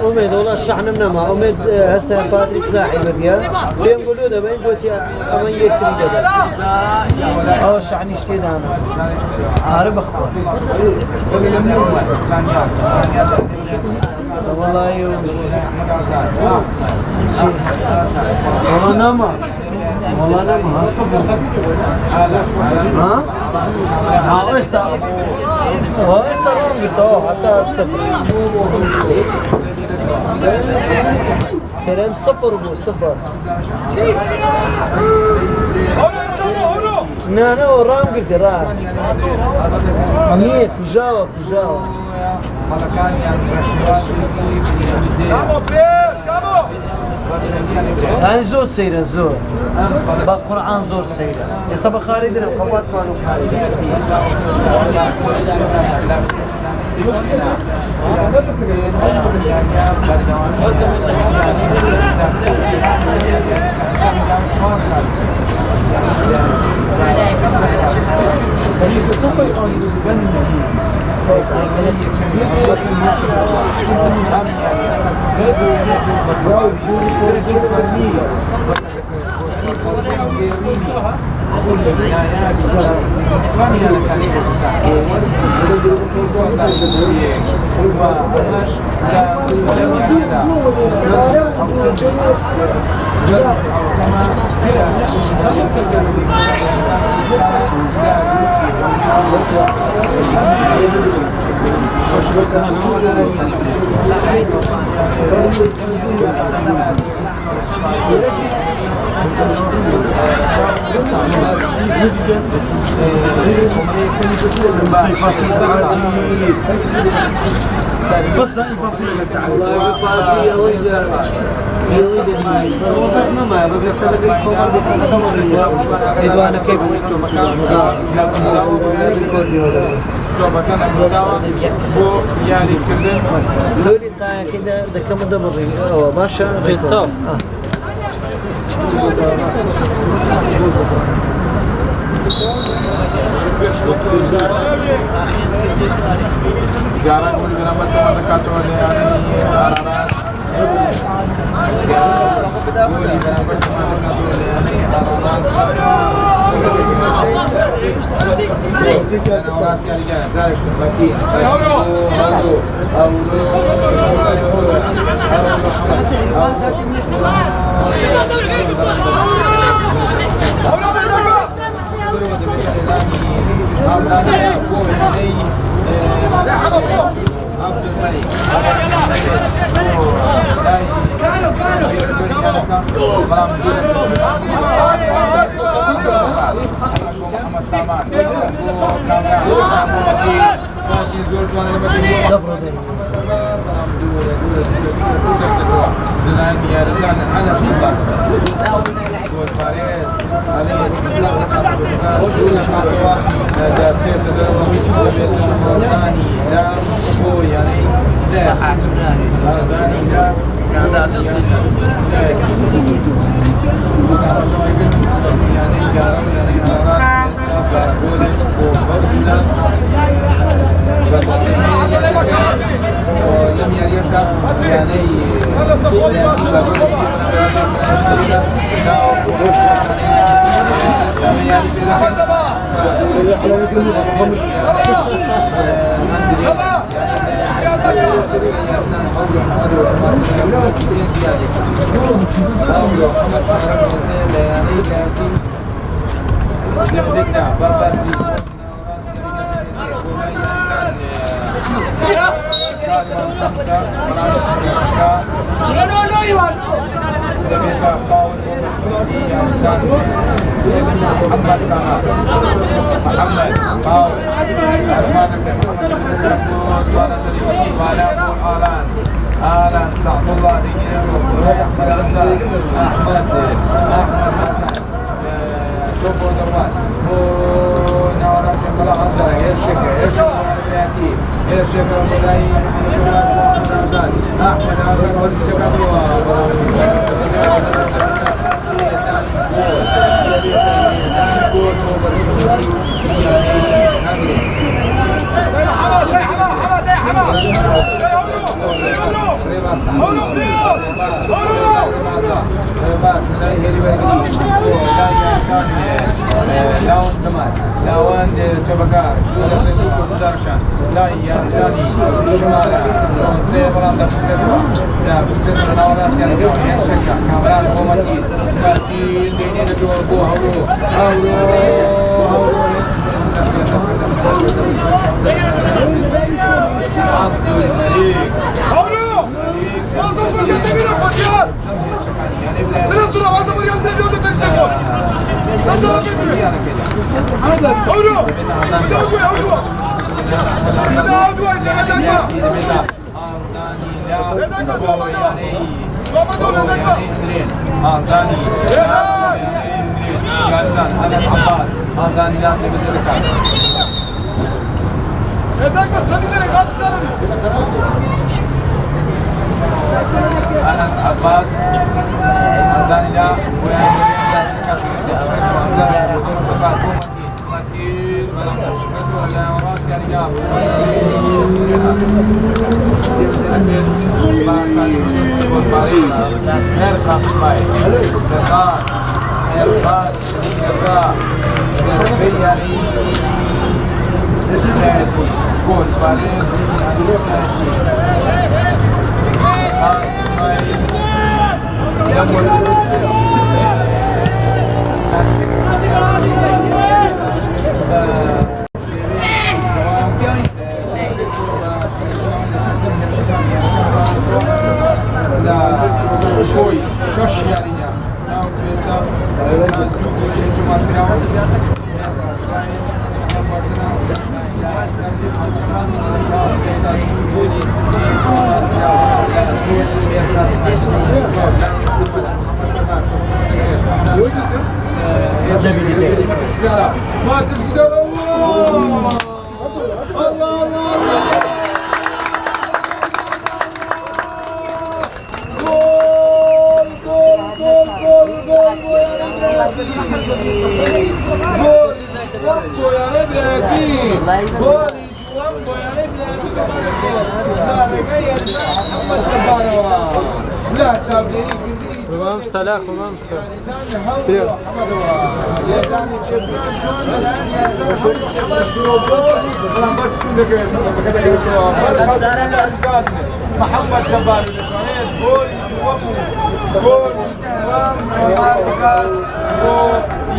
أميد والله الشحن منما أميد هسه باتري سلاحي بديا لين قولوا ده بين قلت يا أمين يكتب جدا أو الشحن يشتري أنا عارف أخبار والله يوم والله نما والله نما ها وإيش رام قلت حتى الصفر كلام صفر بو صفر نا رام قلت رام مية كجاوة يعني زور سيرة زور بقرآن زور سيرة يستبقى خالدنا قوات فانو خالدنا لولي كده ده كم ده مرة ماشى بالطبع زدنا بابرزي محمد سامع محمد باور آلان سعد الله أحمد غزال أحمد حسن شوفوا دروات ونورا شمال عزة يشكر يشكر مولاي محمد صلاح أحمد حسن ورزق لاون زمان لاون تبقى درشان لا يارزاني شمالة برام دا بسرد ناوراس يعني جوانين شكا كامران قومتي كارتين ديني دو بو هورو عبد الملك أنس عباس أرداني لا صفات مكين ملامش ولا راس يعني لا مرقص ماي مرقص كون فارس شوي شش يعني ناو كريستا ما تمسك الله الله الله Vamos estar lá, vamos estar. محمد شباب جول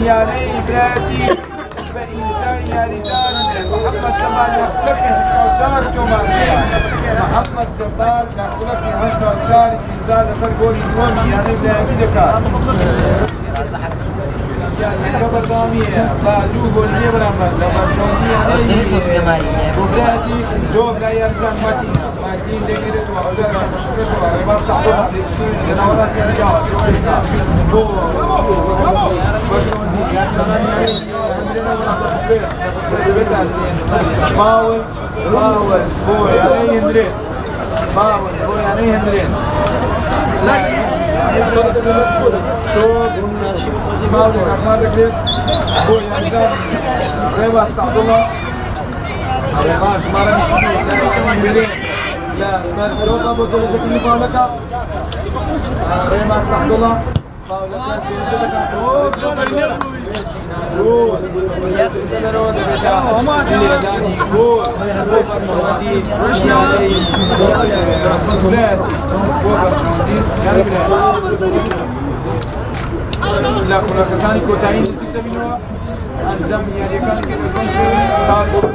يعني براتي بإنسان يا رجال محمد شباب يخلق هشكوشار كمان محمد شباب يخلق هشكوشار إنسان أصل جول يومي يعني براتي دكار يعني قبل ضامية بعدو جول نبرة بوكاتي دوب لا يرجع ماتين دينيرت وعودر شمسات ورباط صعبة جناورات يرجعوا باول بو يعني هندرين باول بو يعني هندرين باول كمان ذكر بو يعني رباط عبد الله رباط مرة مش لا صار روضة بطولة كل فاولك ريما عبد الله فاولك لا كان كوتاين سيستم منه أنجم يعني كان كابو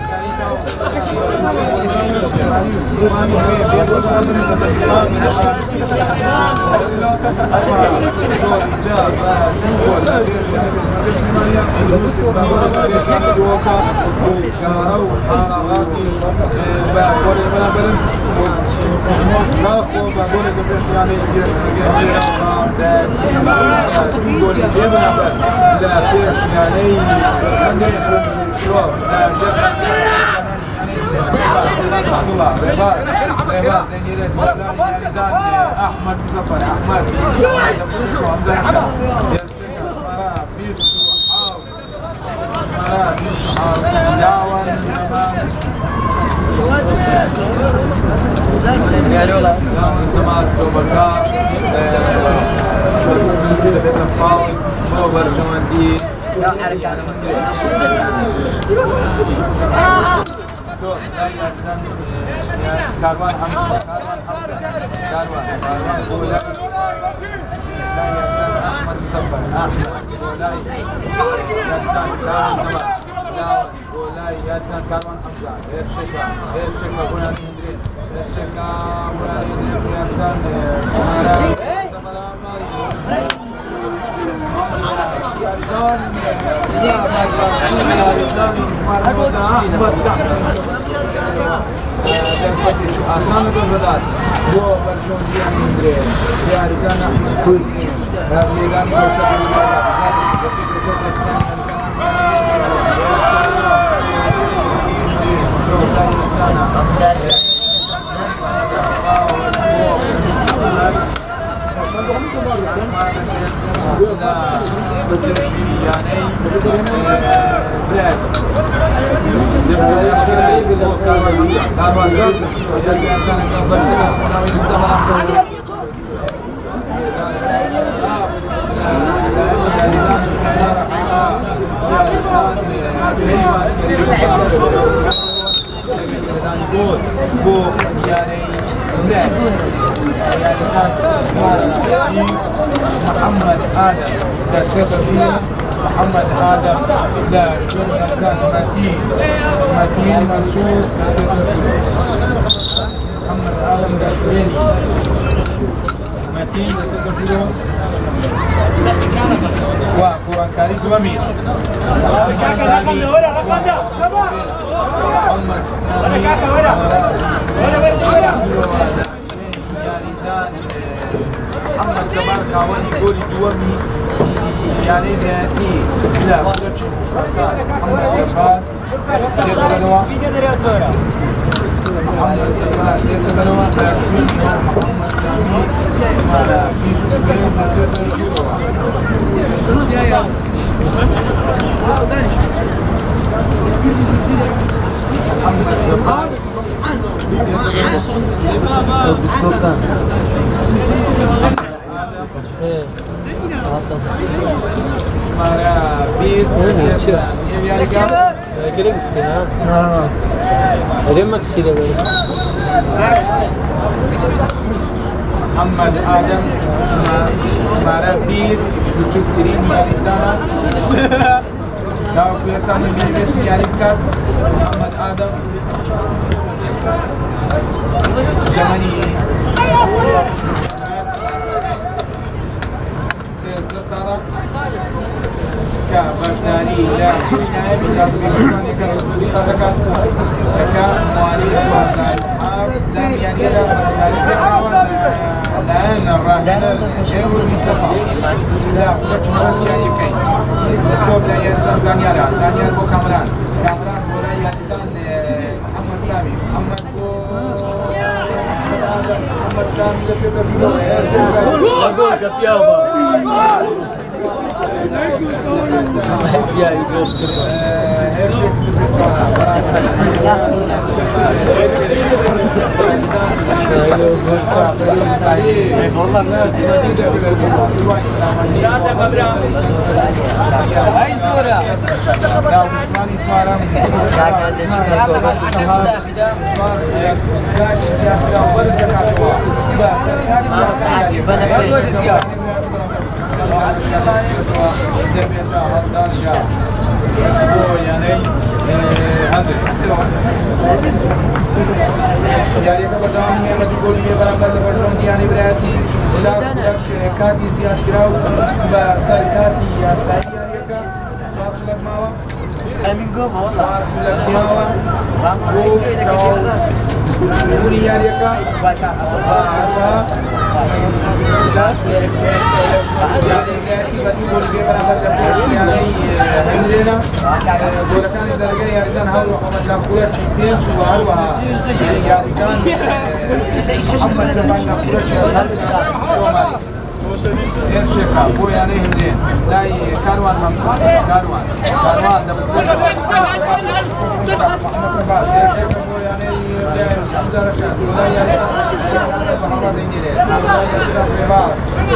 أحمد مظفر أحمد كاروان حمزة كاروان أحمد مصبر أحمد يادسان كاروان حمزة إرشيكا بناني هندرين إرشيكا بناني هندرين يادسان آسان گذاشت دو برشون دیانی هندره دیاری جان احمد رابطیگان سوشال میدیا بچه کشور دستان محمد آدم لا شيء محمد آدم لا شو إنسان متين منصور محمد آدم لا شوين متين لا وقرآن كريم دوامين محمد سامي محمد جمال خاوني قولي دوامي يعني نهائي لا محمد جمال تقبلوا محمد جمال تقبلوا محمد سامي مالا بيسو شبيرين تقبلوا محمد جمال Mara bis Kira gitti ha. Öyle maksiyle böyle. Muhammed Adem Mara bis küçük trin yarisana Daha kıyaslanı bir yarikkat Muhammed Adem Jamani سارة كبرداري لا حماية بجاز بمكان يكسب بصدقة زكاة مواليد وزاري لم يعني لا برداري الآن الراهنة شيء المستطاع لا قدرت مرز يعني كي زكوب لا ينسان زانيار بو كامران بولا ينسان محمد سامي محمد سامي لتدرجوا أقول كتيابا يا يقول هيرشك في بريطانيا جاری که بدامی ہے بدی گولی میں برابر زبردون دیانی برایتی چار خلق کاتی زیاد کراو و سر کاتی یا سایی یاری که چار خلق ماوا چار خلق ماوا گوش کراو بونی یاری که و برایتی بدی گولی میں برابر زبردون یعنی هندینا گولکانی درگه یاریزان هاو محمد لافورا چیپین چو هاروها یاریزان محمد زبان لافورا چیپین ارشقا بو یعنی هندین لاي كاروان همسا كاروان محمد صباح ارشقا بو يعني حمزة رشاد ولا ياريزان محمد انجلي ولا ياريزان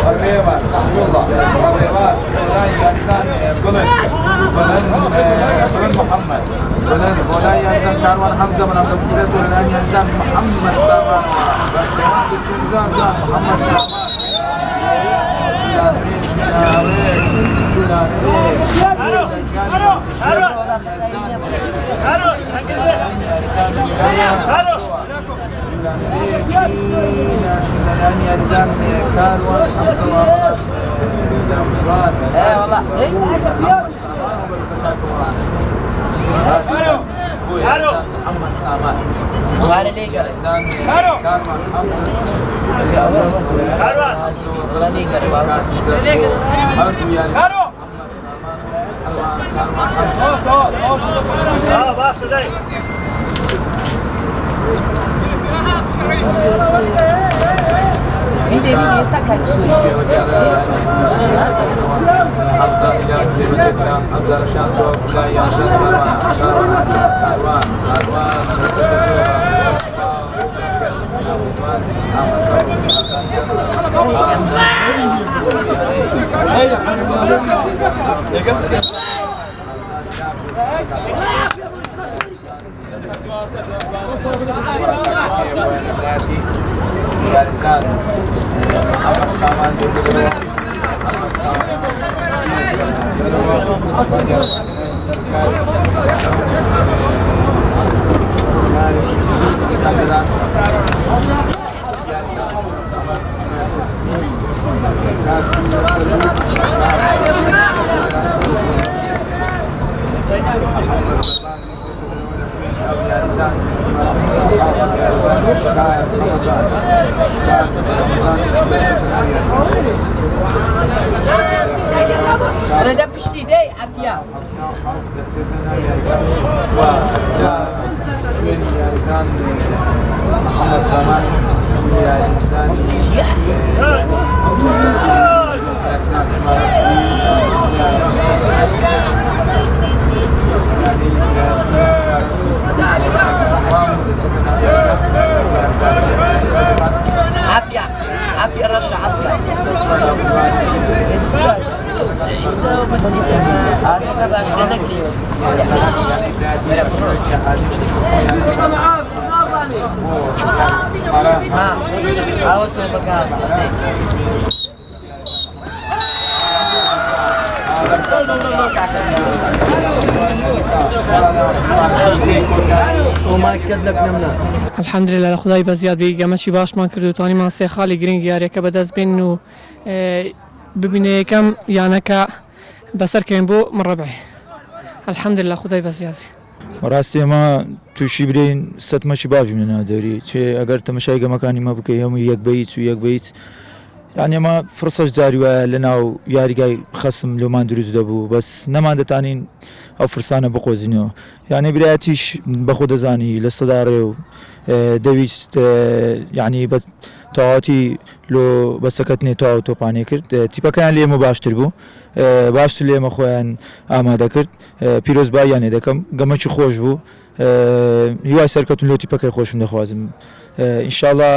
الريواز صاحب الله الريواز ولا ياريزان بلن محمد بلن ولا ياريزان كاروان حمزة من عبد المسلط ولا ياريزان محمد صباح محمد صباح محمد سامان وهذا ليجر كاروان ياريزان محمد سامان أنا دبشت إيدي عافية. محمد سامان عافية عافية الرشا عافية. يسوي مسجد هذا تبع اشتريت اليوم. ها عاود المكان. وما كد لك نمنا الحمد لله خدای بزیاد بیگه ماشی باش من کرد و تانی ما سه خالی گرینگ یاری که بدست بین و ببینه کم یعنی که بسر کن بو مربع الحمد لله خدای بزیاد ڕاستی ئەمە تووشی برین سەتمەشی باش منە نادەوری چێ ئەگەر تەمەشای گەمەکانی مە بکەی هەموو یەک بەیت و یەک بەیت یعنی ئەمە فرسەش جاری وایە لە ناو یاریگای خەسم لۆمان دروست دەبوو بەس نەمان دەتانین ئەو فرسانە بقۆزینەوە یعنی برایەتیش بەخۆ دەزانی لە سەداڕێ و دەویست یعنی بە تەواوەتی لۆ بەسەکەتنێ تەواو تۆپانێ کرد تیپەکەیان لێمە باشتر بوو باشتر لێمە خۆیان ئامادە کرد پیرۆزباییانێ دەکەم گەمەکی خۆش بوو هیوای سەرکەوتن لۆ تیپەکەی خۆشم دەخوازم ئینشاڵڵا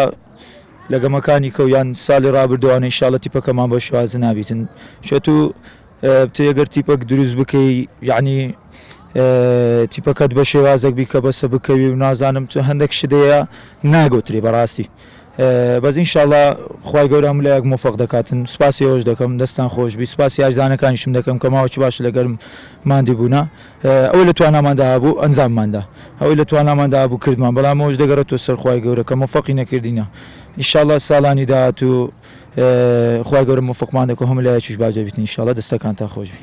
لە گەمەکانی کەویان ساڵی ڕابردووانە ئینشاڵڵا تیپەکەمان بە شوازە نابیتن شێت و تێگەر تیپەک دروست بکەی یعنی تیپەکەت بە شێوازێک بیکە بەسە بکەوی و نازانم هەندێک شدەیە ناگۆترێ بەڕاستی بەس ئینشاءڵڵا خوای گەورە هەموو لایەک موفق دەکاتن سوپاسی ئەوەش دەکەم دەستان خۆشبی سوپاسی یاریزانەکانیشم دەکەم کە ماوەی باش لەگەرم مادی بوونە ئەوەی لە تواناماندا بوو ئەنجامماندا ئەوەی لە تواناماندا بوو کردمان بەڵام ئەوش دەگەڕێتەوە سەر خوای گەورە کە موفقی نەکردینە ئینشاءڵڵا ساڵانی داهاتوو خوای گەورە موفقمان دەکەوە هەموو لایەکیش باجێ بیتن ئینشاءڵڵا دەستەکان تا خۆشبی